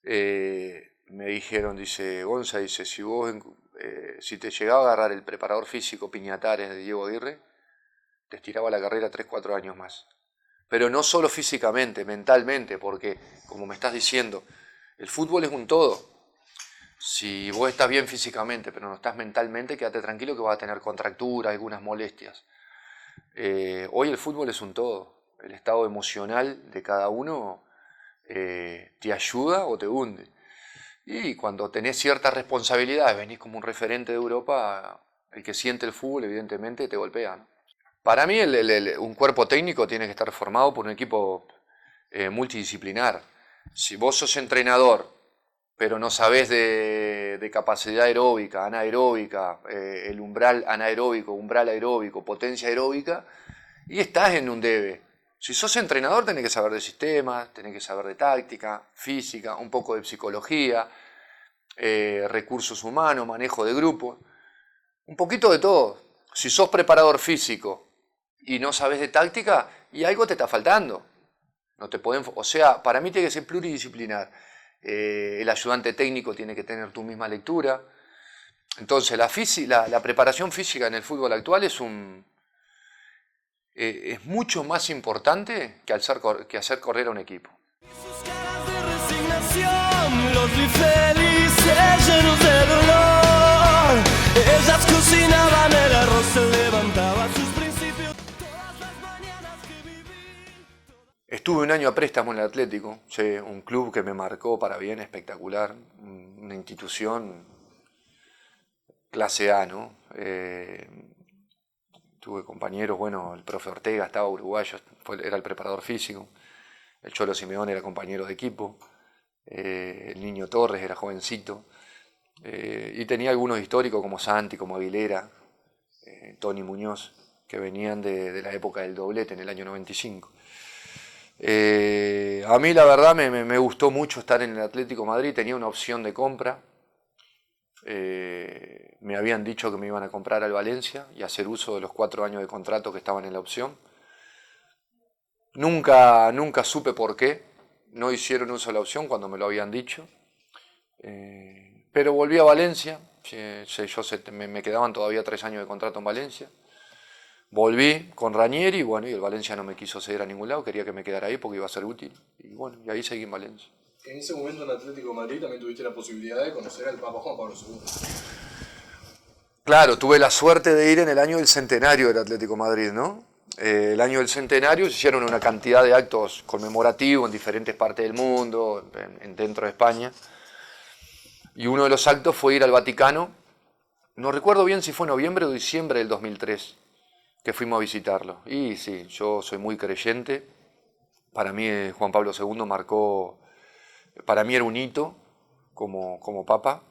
Me dijeron, dice, Gonza, dice, si te llegaba a agarrar el preparador físico Piñatares de Diego Aguirre, te estiraba la carrera 3-4 años más. Pero no solo físicamente, mentalmente, porque, como me estás diciendo, el fútbol es un todo. Si vos estás bien físicamente, pero no estás mentalmente, quédate tranquilo que vas a tener contracturas, algunas molestias. Hoy el fútbol es un todo. El estado emocional de cada uno te ayuda o te hunde. Y cuando tenés ciertas responsabilidades, venís como un referente de Europa, el que siente el fútbol evidentemente te golpea, ¿no? Para mí un cuerpo técnico tiene que estar formado por un equipo multidisciplinar. Si vos sos entrenador, pero no sabés de capacidad aeróbica, anaeróbica, el umbral anaeróbico, umbral aeróbico, potencia aeróbica, y estás en un debe. Si sos entrenador tenés que saber de sistemas, tenés que saber de táctica, física, un poco de psicología, recursos humanos, manejo de grupos, un poquito de todo. Si sos preparador físico y no sabes de táctica, y algo te está faltando. No te pueden, o sea, para mí tiene que ser pluridisciplinar. El ayudante técnico tiene que tener tu misma lectura. Entonces la preparación física en el fútbol actual es mucho más importante que hacer correr a un equipo. Sus caras de resignación, los vi felices, llenos de dolor. Ellas cocinaban el arroz, se levantaban sus principios todas las mañanas que viví. Estuve un año a préstamo en el Atlético, un club que me marcó para bien, espectacular, una institución clase A, ¿no? Tuve compañeros, bueno, el profe Ortega estaba uruguayo, era el preparador físico, el Cholo Simeone era compañero de equipo, el Niño Torres era jovencito, y tenía algunos históricos como Santi, como Aguilera, Tony Muñoz, que venían de la época del doblete en el año 95. A mí la verdad me gustó mucho estar en el Atlético Madrid, tenía una opción de compra. Me habían dicho que me iban a comprar al Valencia y hacer uso de los 4 años de contrato que estaban en la opción. Nunca supe por qué no hicieron uso de la opción cuando me lo habían dicho. Pero volví a Valencia, Me quedaban todavía 3 años de contrato en Valencia. Volví con Ranieri, bueno, y el Valencia no me quiso ceder a ningún lado, quería que me quedara ahí porque iba a ser útil. Y bueno, y ahí seguí en Valencia. En ese momento en Atlético de Madrid también tuviste la posibilidad de conocer al Papa Juan Pablo II. Claro, tuve la suerte de ir en el año del centenario del Atlético de Madrid, ¿no? El año del centenario se hicieron una cantidad de actos conmemorativos en diferentes partes del mundo, dentro de España. Y uno de los actos fue ir al Vaticano. No recuerdo bien si fue noviembre o diciembre del 2003 que fuimos a visitarlo. Y sí, yo soy muy creyente. Para mí Juan Pablo II marcó, para mí era un hito como papa.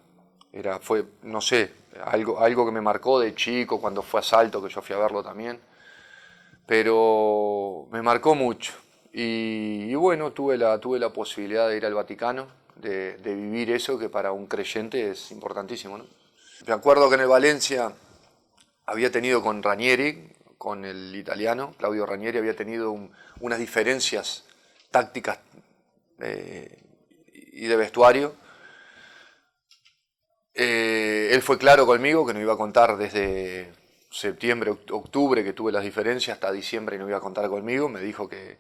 Fue, no sé, algo que me marcó de chico cuando fue a Salto, que yo fui a verlo también. Pero me marcó mucho. Y bueno, tuve la posibilidad de ir al Vaticano, de vivir eso que para un creyente es importantísimo, ¿no? Me acuerdo que en el Valencia había tenido con Ranieri, con el italiano, Claudio Ranieri, había tenido unas diferencias tácticas y de vestuario. Él fue claro conmigo que no iba a contar desde septiembre, octubre, que tuve las diferencias, hasta diciembre no iba a contar conmigo. Me dijo que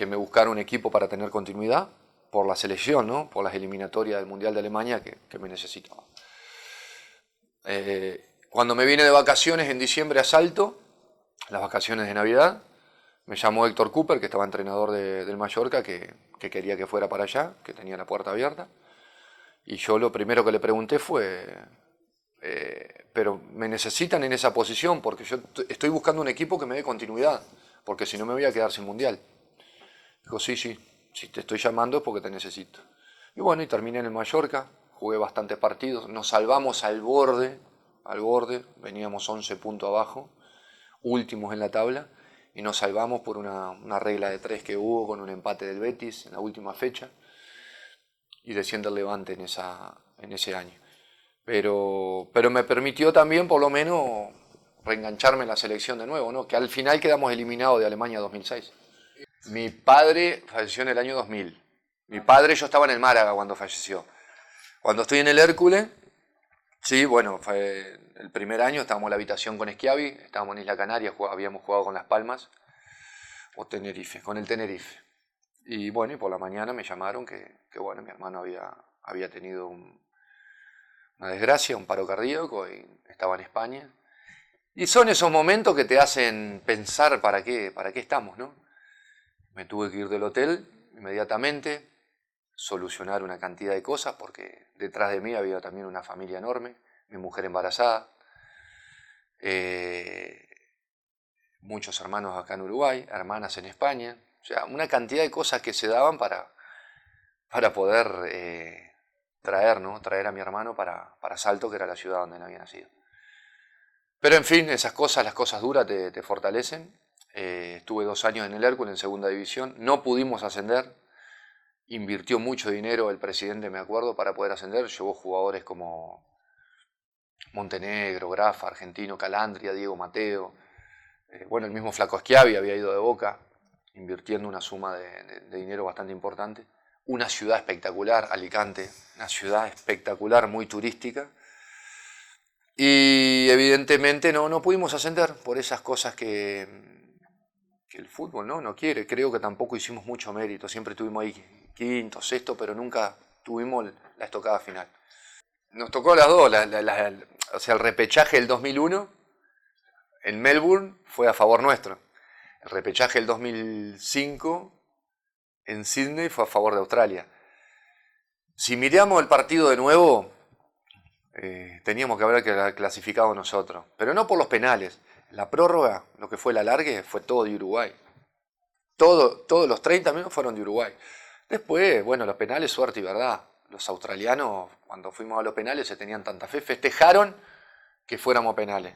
me buscara un equipo para tener continuidad por la selección, ¿no? Por las eliminatorias del Mundial de Alemania que me necesitaba. Cuando me vine de vacaciones en diciembre a Salto, las vacaciones de Navidad, me llamó Héctor Cooper, que estaba entrenador del Mallorca, que quería que fuera para allá, que tenía la puerta abierta. Y yo lo primero que le pregunté fue, pero me necesitan en esa posición porque yo estoy buscando un equipo que me dé continuidad, porque si no me voy a quedar sin Mundial. Dijo, sí, si te estoy llamando es porque te necesito. Y bueno, y terminé en el Mallorca, jugué bastantes partidos, nos salvamos al borde, veníamos 11 puntos abajo, últimos en la tabla, y nos salvamos por una regla de 3 que hubo con un empate del Betis en la última fecha, y desciende el Levante en ese año. Pero me permitió también, por lo menos, reengancharme en la selección de nuevo, ¿no? Que al final quedamos eliminados de Alemania 2006. Mi padre falleció en el año 2000. Yo estaba en el Málaga cuando falleció. Cuando estoy en el Hércules, sí, bueno, fue el primer año, estábamos en la habitación con Schiavi, estábamos en Isla Canaria, habíamos jugado con Las Palmas, o Tenerife, con el Tenerife. Y bueno, y por la mañana me llamaron que bueno, mi hermano había tenido una desgracia, un paro cardíaco, y estaba en España. Y son esos momentos que te hacen pensar para qué estamos, ¿no? Me tuve que ir del hotel inmediatamente, solucionar una cantidad de cosas, porque detrás de mí había también una familia enorme, mi mujer embarazada, muchos hermanos acá en Uruguay, hermanas en España. O sea, una cantidad de cosas que se daban para poder traer a mi hermano para Salto, que era la ciudad donde él había nacido. Pero en fin, las cosas duras te fortalecen. Estuve 2 años en el Hércules, en segunda división, no pudimos ascender, invirtió mucho dinero el presidente, me acuerdo, para poder ascender, llevó jugadores como Montenegro, Grafa, Argentino, Calandria, Diego Mateo, bueno, el mismo Flaco Schiavi había ido de Boca, invirtiendo una suma de dinero bastante importante. Una ciudad espectacular, Alicante, una ciudad espectacular, muy turística. Y evidentemente no pudimos ascender por esas cosas que el fútbol no quiere. Creo que tampoco hicimos mucho mérito, siempre estuvimos ahí quinto, sexto, pero nunca tuvimos la estocada final. Nos tocó las dos, o sea, el repechaje del 2001 en Melbourne fue a favor nuestro. El repechaje del 2005 en Sydney fue a favor de Australia. Si miramos el partido de nuevo, teníamos que haber clasificado nosotros, pero no por los penales. La prórroga, lo que fue el alargue, fue todo de Uruguay. Todos los 30 minutos fueron de Uruguay. Después, bueno, los penales, suerte y verdad. Los australianos, cuando fuimos a los penales, se tenían tanta fe, festejaron que fuéramos a penales.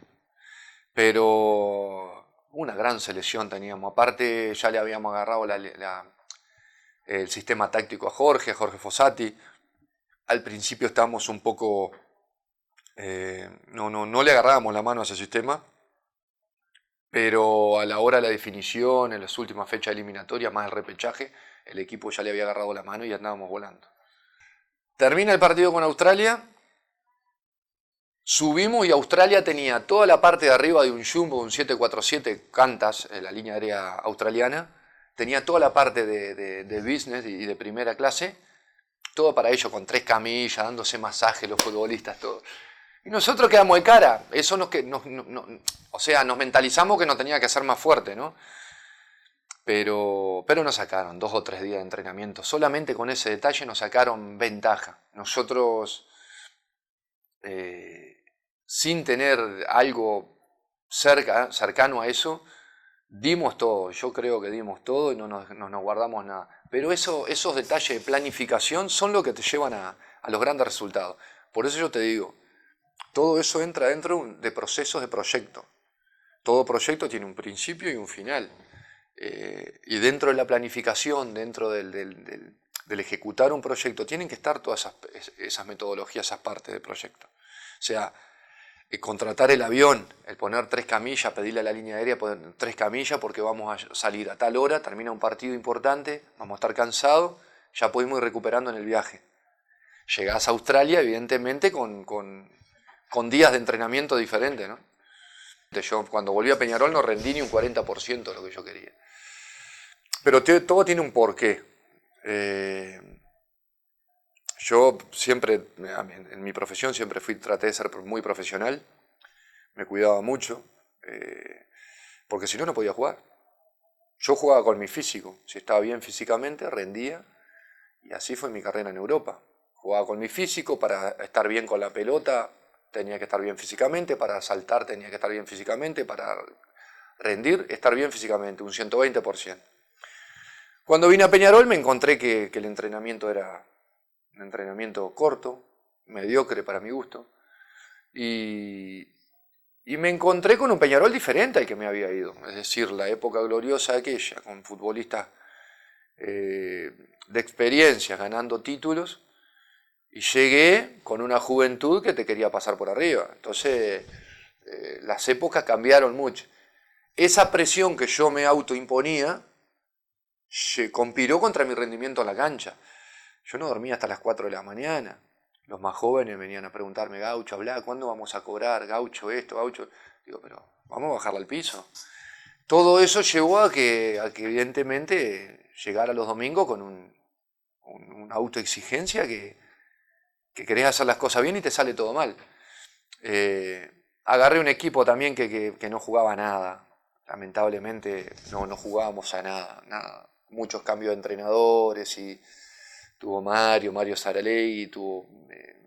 Pero una gran selección teníamos. Aparte, ya le habíamos agarrado el sistema táctico a Jorge Fossati. Al principio estábamos un poco... no le agarrábamos la mano a ese sistema, pero a la hora de la definición, en las últimas fechas eliminatorias, más el repechaje, el equipo ya le había agarrado la mano y andábamos volando. Termina el partido con Australia Subimos y Australia tenía toda la parte de arriba de un Jumbo, un 747 Qantas, la línea aérea australiana, tenía toda la parte de business y de primera clase, todo para ellos, con 3 camillas, dándose masaje los futbolistas, todo. Y nosotros quedamos de cara, eso o sea, nos mentalizamos que nos tenía que ser más fuerte, ¿no? Pero nos sacaron 2 o 3 días de entrenamiento, solamente con ese detalle nos sacaron ventaja. Nosotros, sin tener algo cercano a eso, dimos todo, yo creo que dimos todo y no nos guardamos nada. Pero esos detalles de planificación son lo que te llevan a los grandes resultados. Por eso yo te digo, todo eso entra dentro de procesos de proyecto. Todo proyecto tiene un principio y un final. Y dentro de la planificación, dentro del ejecutar un proyecto, tienen que estar todas esas metodologías, esas partes del proyecto. O sea, contratar el avión, el poner 3 camillas, pedirle a la línea aérea poner 3 camillas porque vamos a salir a tal hora, termina un partido importante, vamos a estar cansados, ya podemos ir recuperando en el viaje. Llegás a Australia, evidentemente, con días de entrenamiento diferentes, ¿no? Yo cuando volví a Peñarol no rendí ni un 40% de lo que yo quería. Pero todo tiene un porqué. Yo siempre, en mi profesión, siempre traté de ser muy profesional, me cuidaba mucho, porque si no, no podía jugar. Yo jugaba con mi físico, si estaba bien físicamente, rendía, y así fue mi carrera en Europa. Jugaba con mi físico, para estar bien con la pelota tenía que estar bien físicamente, para saltar tenía que estar bien físicamente, para rendir, estar bien físicamente, un 120%. Cuando vine a Peñarol me encontré que el entrenamiento era un entrenamiento corto, mediocre para mi gusto, y me encontré con un Peñarol diferente al que me había ido, es decir, la época gloriosa aquella, con futbolistas de experiencia, ganando títulos, y llegué con una juventud que te quería pasar por arriba. Entonces, las épocas cambiaron mucho. Esa presión que yo me autoimponía conspiró contra mi rendimiento en la cancha. Yo no dormía hasta las 4 de la mañana. Los más jóvenes venían a preguntarme, Gaucho, hablá, ¿cuándo vamos a cobrar? Gaucho esto, Gaucho... Digo, pero vamos a bajarla al piso. Todo eso llevó a que evidentemente llegara los domingos con una autoexigencia que querés hacer las cosas bien y te sale todo mal. Agarré un equipo también que no jugaba nada. Lamentablemente no jugábamos a nada. Muchos cambios de entrenadores y tuvo Mario Saralegui, tuvo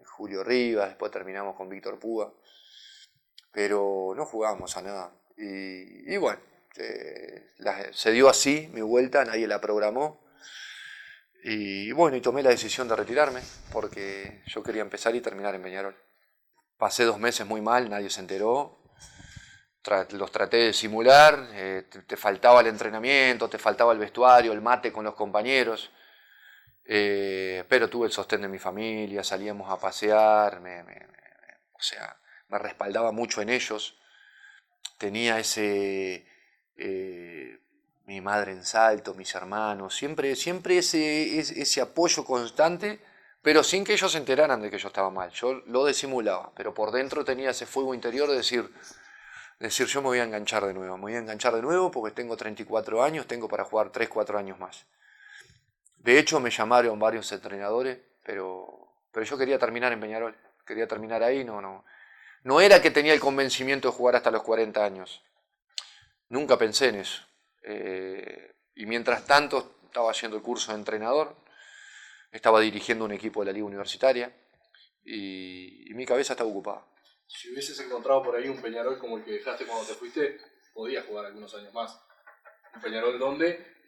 Julio Rivas, después terminamos con Víctor Púa, pero no jugábamos a nada. Y bueno, se dio así mi vuelta, nadie la programó. Y bueno, y tomé la decisión de retirarme porque yo quería empezar y terminar en Peñarol. Pasé 2 meses muy mal, nadie se enteró. Los traté de simular, te faltaba el entrenamiento, te faltaba el vestuario, el mate con los compañeros. Pero tuve el sostén de mi familia, salíamos a pasear, o sea, me respaldaba mucho en ellos. Tenía mi madre en Salto, mis hermanos, siempre ese apoyo constante, pero sin que ellos se enteraran de que yo estaba mal. Yo lo disimulaba, pero por dentro tenía ese fuego interior de decir yo me voy a enganchar de nuevo, porque tengo 34 años, tengo para jugar 3, 4 años más. De hecho me llamaron varios entrenadores, pero yo quería terminar en Peñarol, quería terminar ahí, no era que tenía el convencimiento de jugar hasta los 40 años, nunca pensé en eso. Y mientras tanto estaba haciendo el curso de entrenador, estaba dirigiendo un equipo de la liga universitaria y mi cabeza estaba ocupada. Si hubieses encontrado por ahí un Peñarol como el que dejaste cuando te fuiste, podías jugar algunos años más. Un Peñarol donde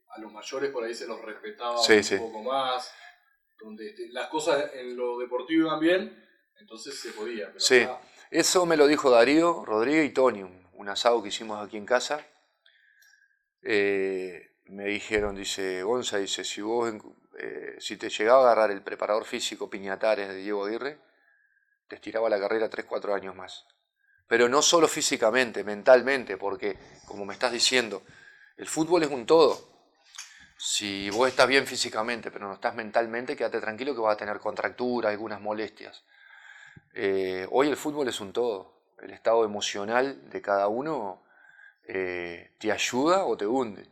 a los mayores por ahí se los respetaba un poco más, donde las cosas en lo deportivo iban bien, entonces se podía. Pero sí, acá... Eso me lo dijo Darío, Rodríguez y Tony, un asado que hicimos aquí en casa. Me dijeron, dice, Gonza, dice, si te llegaba a agarrar el preparador físico Piñatares de Diego Aguirre, te estiraba la carrera 3, 4 años más. Pero no solo físicamente, mentalmente, porque, como me estás diciendo, el fútbol es un todo. Si vos estás bien físicamente, pero no estás mentalmente, quédate tranquilo que vas a tener contracturas, algunas molestias. Hoy el fútbol es un todo. El estado emocional de cada uno te ayuda o te hunde.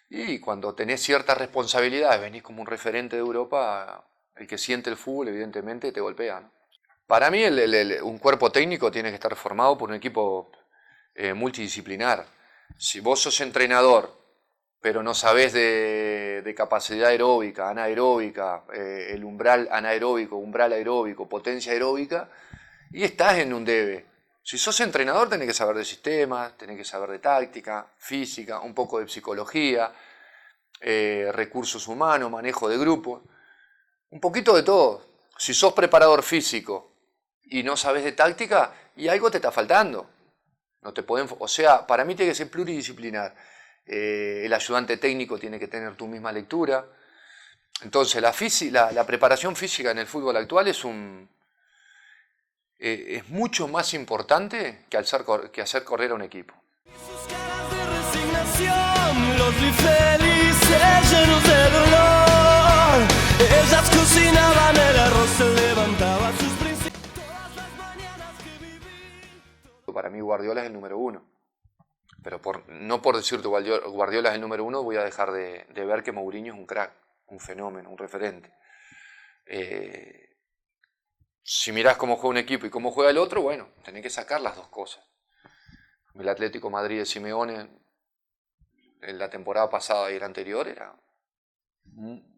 Y cuando tenés ciertas responsabilidades, venís como un referente de Europa, el que siente el fútbol evidentemente te golpea, ¿no? Para mí un cuerpo técnico tiene que estar formado por un equipo multidisciplinar. Si vos sos entrenador, pero no sabés de capacidad aeróbica, anaeróbica, el umbral anaeróbico, umbral aeróbico, potencia aeróbica, y estás en un debe. Si sos entrenador tenés que saber de sistemas, tenés que saber de táctica, física, un poco de psicología, recursos humanos, manejo de grupos, un poquito de todo. Si sos preparador físico y no sabes de táctica, y algo te está faltando. No te pueden, o sea, para mí tiene que ser pluridisciplinar. El ayudante técnico tiene que tener tu misma lectura. Entonces la preparación física en el fútbol actual es mucho más importante que hacer correr a un equipo. Sus caras de resignación, los vi felices, llenos de dolor. Ellas cocinaban el arroz, se levantaba sus principios todas las mañanas que viví. Para mí Guardiola es el número uno. Pero no por decirte Guardiola es el número uno, voy a dejar de ver que Mourinho es un crack, un fenómeno, un referente. Si mirás cómo juega un equipo y cómo juega el otro, bueno, tenés que sacar las dos cosas. El Atlético Madrid de Simeone en la temporada pasada y la anterior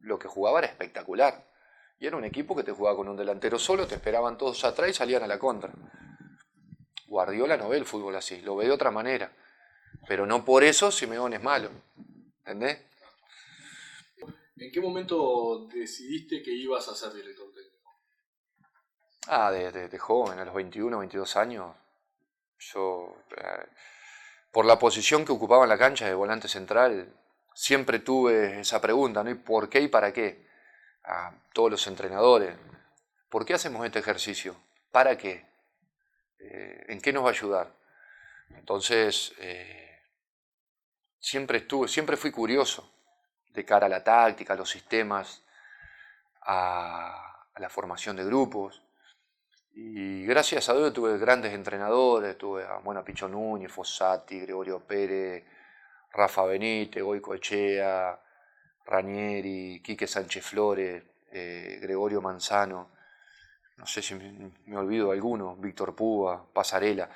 lo que jugaba era espectacular. Y era un equipo que te jugaba con un delantero solo, te esperaban todos atrás y salían a la contra. Guardiola no ve el fútbol así, lo ve de otra manera. Pero no por eso Simeone es malo. ¿Entendés? ¿En qué momento decidiste que ibas a ser director técnico? De joven, a los 21, 22 años, yo, por la posición que ocupaba en la cancha de volante central, siempre tuve esa pregunta, ¿no? ¿Y por qué y para qué? A todos los entrenadores, ¿por qué hacemos este ejercicio? ¿Para qué? ¿En qué nos va a ayudar? Entonces, siempre fui curioso de cara a la táctica, a los sistemas, a la formación de grupos. Y gracias a Dios tuve grandes entrenadores, tuve a Picho Núñez, Fossati, Gregorio Pérez, Rafa Benítez, Goicoechea, Ranieri, Quique Sánchez Flores, Gregorio Manzano, no sé si me olvido de alguno, Víctor Púa, Pasarela.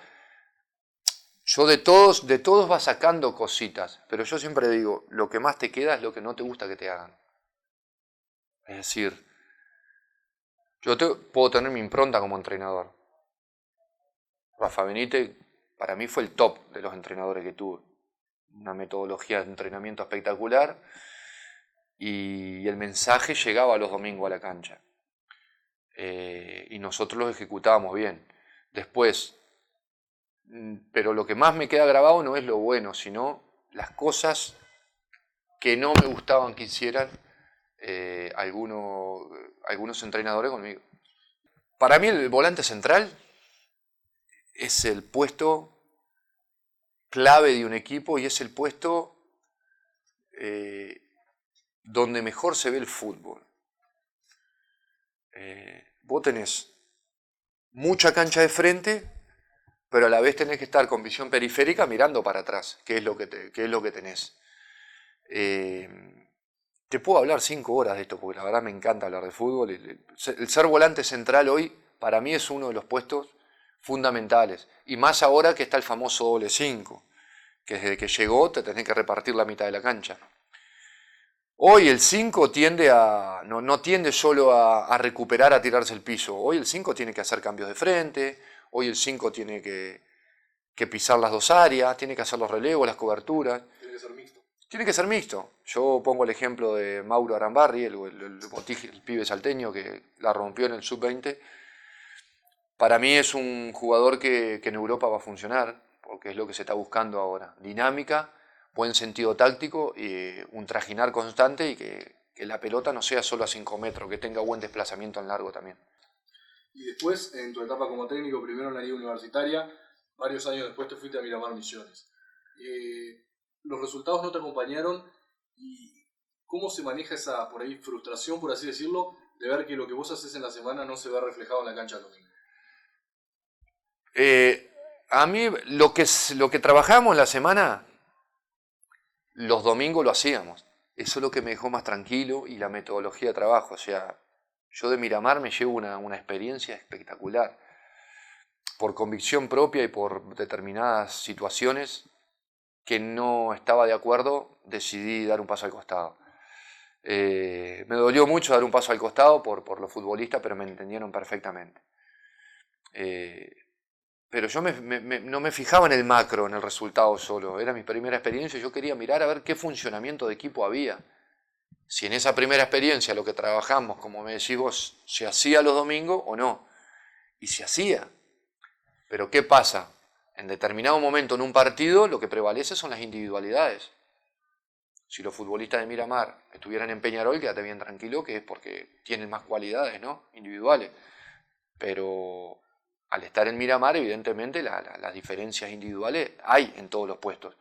Yo de todos vas sacando cositas, pero yo siempre digo, lo que más te queda es lo que no te gusta que te hagan. Es decir, puedo tener mi impronta como entrenador. Rafa Benítez para mí fue el top de los entrenadores que tuve. Una metodología de entrenamiento espectacular y el mensaje llegaba los domingos a la cancha. Y nosotros los ejecutábamos bien. Después, pero lo que más me queda grabado no es lo bueno, sino las cosas que no me gustaban que hicieran algunos entrenadores conmigo. Para mí el volante central es el puesto clave de un equipo y es el puesto donde mejor se ve el fútbol. Vos tenés mucha cancha de frente, pero a la vez tenés que estar con visión periférica mirando para atrás, que es lo que tenés. Te puedo hablar 5 horas de esto, porque la verdad me encanta hablar de fútbol. El ser volante central hoy, para mí, es uno de los puestos fundamentales. Y más ahora que está el famoso doble 5, que desde que llegó te tenés que repartir la mitad de la cancha. Hoy el 5 no tiende solo a recuperar, a tirarse el piso. Hoy el 5 tiene que hacer cambios de frente, hoy el 5 tiene que pisar las dos áreas, tiene que hacer los relevos, las coberturas. Tiene que ser mixto. Tiene que ser mixto. Yo pongo el ejemplo de Mauro Arambarri, el pibe salteño que la rompió en el sub-20. Para mí es un jugador que en Europa va a funcionar, porque es lo que se está buscando ahora. Dinámica, buen sentido táctico, y un trajinar constante y que la pelota no sea solo a 5 metros, que tenga buen desplazamiento en largo también. Y después, en tu etapa como técnico, primero en la liga universitaria, varios años después te fuiste a Miramar Misiones. Los resultados no te acompañaron y ¿cómo se maneja esa, por ahí, frustración, por así decirlo, de ver que lo que vos haces en la semana no se ve reflejado en la cancha del domingo? A mí lo que trabajábamos la semana, los domingos lo hacíamos. Eso es lo que me dejó más tranquilo y la metodología de trabajo. O sea, yo de Miramar me llevo una experiencia espectacular. Por convicción propia y por determinadas situaciones que no estaba de acuerdo, decidí dar un paso al costado. Me dolió mucho dar un paso al costado por los futbolistas, pero me entendieron perfectamente. Pero yo no me fijaba en el macro, en el resultado solo. Era mi primera experiencia y yo quería mirar a ver qué funcionamiento de equipo había. Si en esa primera experiencia lo que trabajamos, como me decís vos, se hacía los domingos o no. Y se hacía. Pero ¿qué pasa? En determinado momento en un partido lo que prevalece son las individualidades. Si los futbolistas de Miramar estuvieran en Peñarol, quédate bien tranquilo que es porque tienen más cualidades, ¿no? Individuales. Pero al estar en Miramar, evidentemente las diferencias individuales hay en todos los puestos.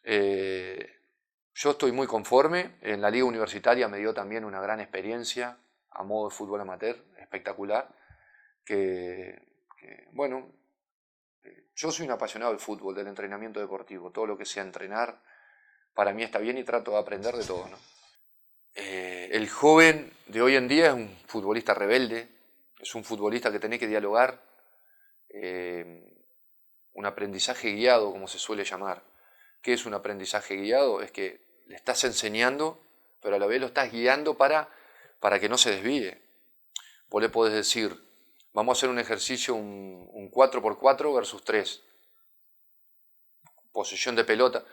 Yo estoy muy conforme. En la liga universitaria me dio también una gran experiencia a modo de fútbol amateur, espectacular. Bueno, yo soy un apasionado del fútbol, del entrenamiento deportivo. Todo lo que sea entrenar, para mí está bien y trato de aprender de todo, ¿no? El joven de hoy en día es un futbolista rebelde, es un futbolista que tiene que dialogar, un aprendizaje guiado, como se suele llamar. ¿Qué es un aprendizaje guiado? Es que le estás enseñando, pero a la vez lo estás guiando para que no se desvíe. Vos le podés decir, vamos a hacer un ejercicio, un 4x4 versus 3. Posesión de pelota.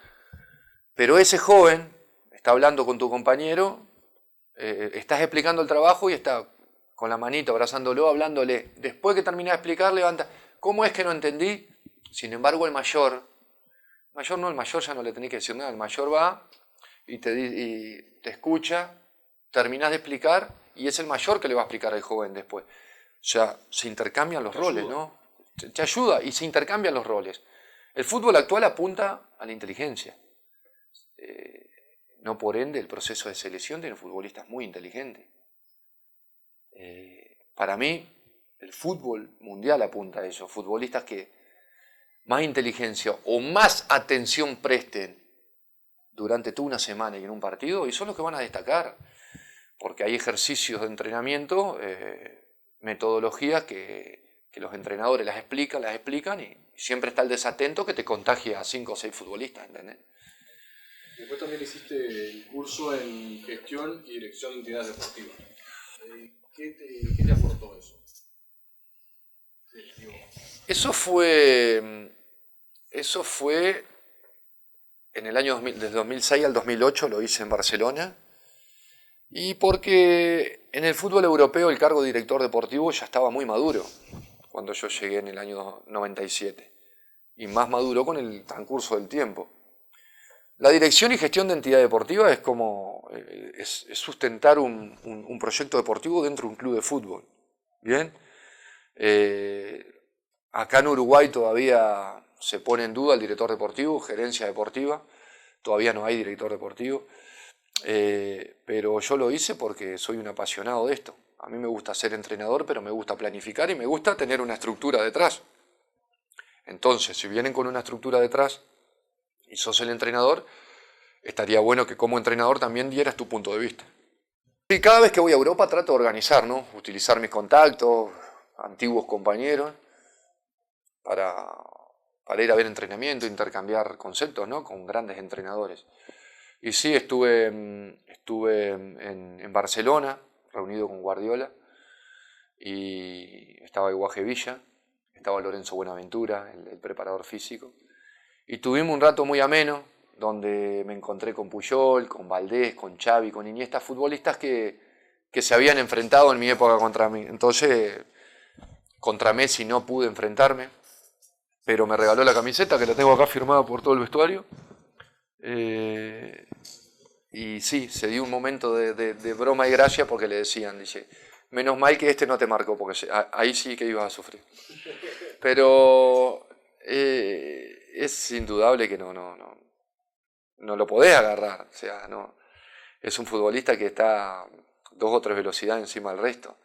Pero ese joven está hablando con tu compañero, estás explicando el trabajo y está con la manita abrazándolo, hablándole. Después que termina de explicar, levanta. ¿Cómo es que no entendí? Sin embargo, el mayor ya no le tenés que decir nada. El mayor va y te escucha, terminás de explicar y es el mayor que le va a explicar al joven después. O sea, se intercambian los roles, ¿no? Te ayuda y se intercambian los roles. El fútbol actual apunta a la inteligencia. No por ende el proceso de selección tiene futbolistas muy inteligentes. Para mí, el fútbol mundial apunta a eso. Futbolistas que más inteligencia o más atención presten durante toda una semana y en un partido, y son los que van a destacar. Porque hay ejercicios de entrenamiento, metodologías que los entrenadores las explican y siempre está el desatento que te contagia a 5 o 6 futbolistas, ¿entendés? Después también hiciste el curso en gestión y dirección de entidades deportivas. ¿Qué te aportó eso? Eso fue en el año desde 2006 al 2008 lo hice en Barcelona. Y porque en el fútbol europeo el cargo de director deportivo ya estaba muy maduro cuando yo llegué en el año 97. Y más maduro con el transcurso del tiempo. La dirección y gestión de entidad deportiva es como es sustentar un proyecto deportivo dentro de un club de fútbol. ¿Bien? Acá en Uruguay todavía se pone en duda el director deportivo, gerencia deportiva. Todavía no hay director deportivo. Pero yo lo hice porque soy un apasionado de esto. A mí me gusta ser entrenador, pero me gusta planificar y me gusta tener una estructura detrás. Entonces, si vienen con una estructura detrás y sos el entrenador, estaría bueno que como entrenador también dieras tu punto de vista. Y cada vez que voy a Europa trato de organizar, ¿no? Utilizar mis contactos, antiguos compañeros, para ir a ver entrenamiento, intercambiar conceptos, ¿no? Con grandes entrenadores. Y sí, estuve en Barcelona, reunido con Guardiola, y estaba Iguaje Villa, estaba Lorenzo Buenaventura, el preparador físico, y tuvimos un rato muy ameno, donde me encontré con Puyol, con Valdés, con Xavi, con Iniesta, futbolistas que se habían enfrentado en mi época contra mí. Entonces, contra Messi no pude enfrentarme, pero me regaló la camiseta, que la tengo acá firmada por todo el vestuario. Y sí, se dio un momento de broma y gracia porque le decían, dice, menos mal que este no te marcó, porque ahí sí que ibas a sufrir. Pero es indudable que no lo podés agarrar. O sea, no, es un futbolista que está 2 o 3 velocidades encima del resto.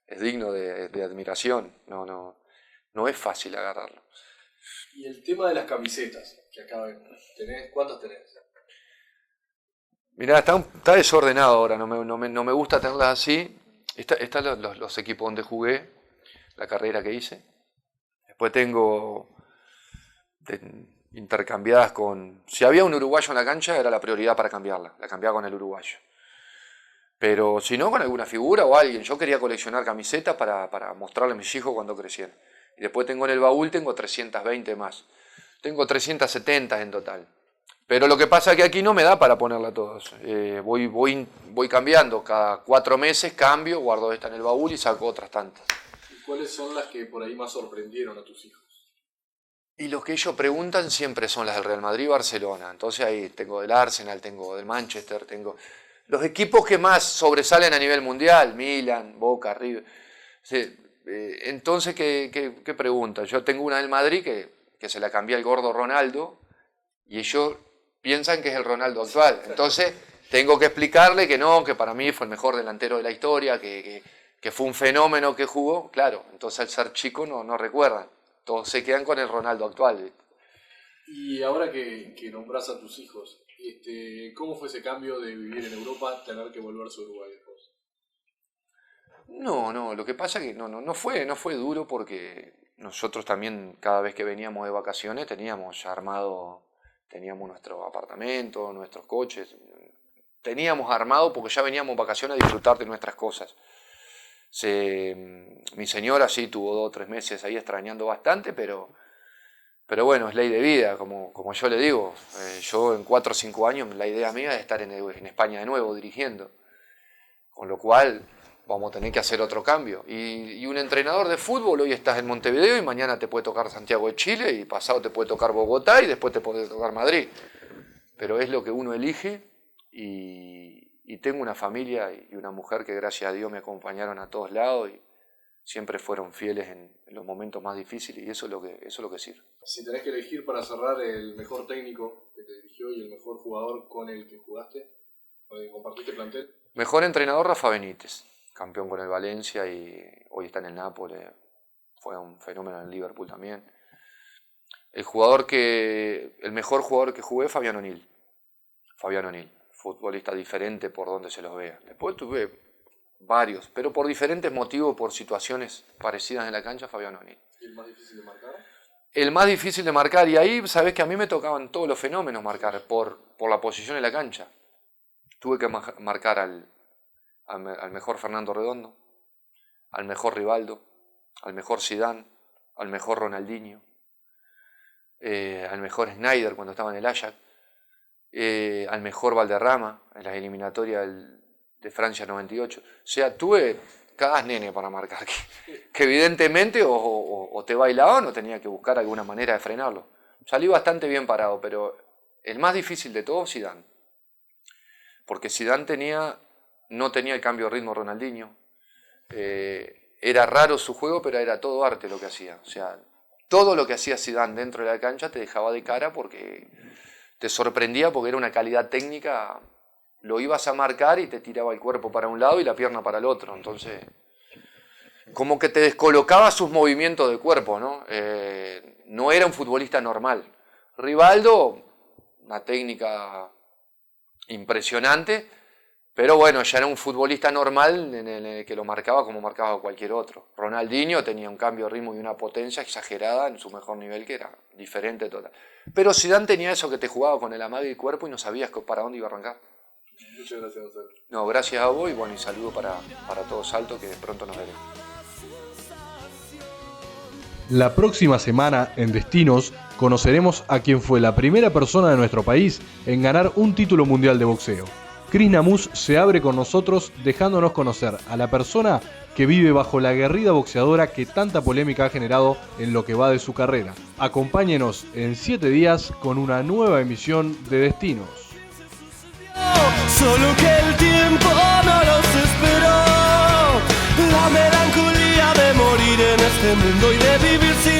Es digno de admiración. No No es fácil agarrarlo. Y el tema de las camisetas que acá tenés, ¿cuántas tenés? Mirá, está desordenado ahora, no me gusta tenerlas así. Están los equipos donde jugué, la carrera que hice. Después tengo intercambiadas con... Si había un uruguayo en la cancha, era la prioridad para cambiarla. La cambiaba con el uruguayo. Pero si no, con alguna figura o alguien. Yo quería coleccionar camisetas para mostrarle a mis hijos cuando crecieran. Y después tengo en el baúl, tengo 320 más. Tengo 370 en total. Pero lo que pasa es que aquí no me da para ponerla todas. Voy cambiando. Cada 4 meses cambio, guardo esta en el baúl y saco otras tantas. ¿Y cuáles son las que por ahí más sorprendieron a tus hijos? Y los que ellos preguntan siempre son las del Real Madrid y Barcelona. Entonces ahí tengo del Arsenal, tengo del Manchester, tengo... Los equipos que más sobresalen a nivel mundial, Milan, Boca, River. Sí, entonces, ¿qué pregunta? Yo tengo una del Madrid que se la cambié al gordo Ronaldo y ellos piensan que es el Ronaldo actual. Entonces tengo que explicarle que no, que para mí fue el mejor delantero de la historia, que fue un fenómeno que jugó. Claro, entonces al ser chico no recuerdan. Todos se quedan con el Ronaldo actual. Y ahora que nombrás a tus hijos, ¿cómo fue ese cambio de vivir en Europa, tener que volverse a Uruguay después? No, lo que pasa es que no fue duro porque nosotros también cada vez que veníamos de vacaciones teníamos ya armado, teníamos nuestro apartamento, nuestros coches, teníamos armado porque ya veníamos de vacaciones a disfrutar de nuestras cosas. Mi señora sí tuvo 2 o 3 meses ahí extrañando bastante, pero bueno, es ley de vida, como yo le digo. Yo en 4 o 5 años la idea mía es estar en España de nuevo dirigiendo, con lo cual vamos a tener que hacer otro cambio. Y un entrenador de fútbol, hoy estás en Montevideo y mañana te puede tocar Santiago de Chile y pasado te puede tocar Bogotá y después te puede tocar Madrid. Pero es lo que uno elige y tengo una familia y una mujer que gracias a Dios me acompañaron a todos lados y siempre fueron fieles en los momentos más difíciles y eso es lo que sirve. Si tenés que elegir para cerrar el mejor técnico que te dirigió y el mejor jugador con el que jugaste, con el que compartiste plantel. Mejor entrenador Rafa Benítez, campeón con el Valencia y hoy está en el Nápoles, fue un fenómeno en el Liverpool también. El mejor jugador que jugué, Fabián O'Neill, futbolista diferente por donde se los vea. Después tuve varios, pero por diferentes motivos, por situaciones parecidas en la cancha, Fabián O'Neill. ¿Y el más difícil de marcar? El más difícil de marcar, y ahí sabés que a mí me tocaban todos los fenómenos marcar por la posición en la cancha. Tuve que marcar al mejor Fernando Redondo, al mejor Rivaldo, al mejor Zidane, al mejor Ronaldinho, al mejor Snyder cuando estaba en el Ajax, al mejor Valderrama en las eliminatorias de Francia 98. O sea, tuve cada nene para marcar, que evidentemente o te bailaban o tenía que buscar alguna manera de frenarlo. Salí bastante bien parado, pero el más difícil de todos, Zidane. Porque Zidane no tenía el cambio de ritmo Ronaldinho. Era raro su juego, pero era todo arte lo que hacía. O sea, todo lo que hacía Zidane dentro de la cancha te dejaba de cara porque te sorprendía porque era una calidad técnica. Lo ibas a marcar y te tiraba el cuerpo para un lado y la pierna para el otro. Entonces, como que te descolocaba sus movimientos de cuerpo, ¿no? No era un futbolista normal. Rivaldo, una técnica impresionante, pero bueno, ya era un futbolista normal en el que lo marcaba como marcaba cualquier otro. Ronaldinho tenía un cambio de ritmo y una potencia exagerada en su mejor nivel, que era diferente total. Pero Zidane tenía eso que te jugaba con el amague del cuerpo y no sabías para dónde iba a arrancar. Muchas gracias, Gonzalo. No, gracias a vos y bueno, y saludo para todo Salto, que de pronto nos veremos. La próxima semana en Destinos conoceremos a quien fue la primera persona de nuestro país en ganar un título mundial de boxeo. Chris Namus se abre con nosotros dejándonos conocer a la persona que vive bajo la aguerrida boxeadora que tanta polémica ha generado en lo que va de su carrera. Acompáñenos en 7 días con una nueva emisión de Destinos. Solo que el tiempo no los esperó. La melancolía de morir en este mundo y de vivir sin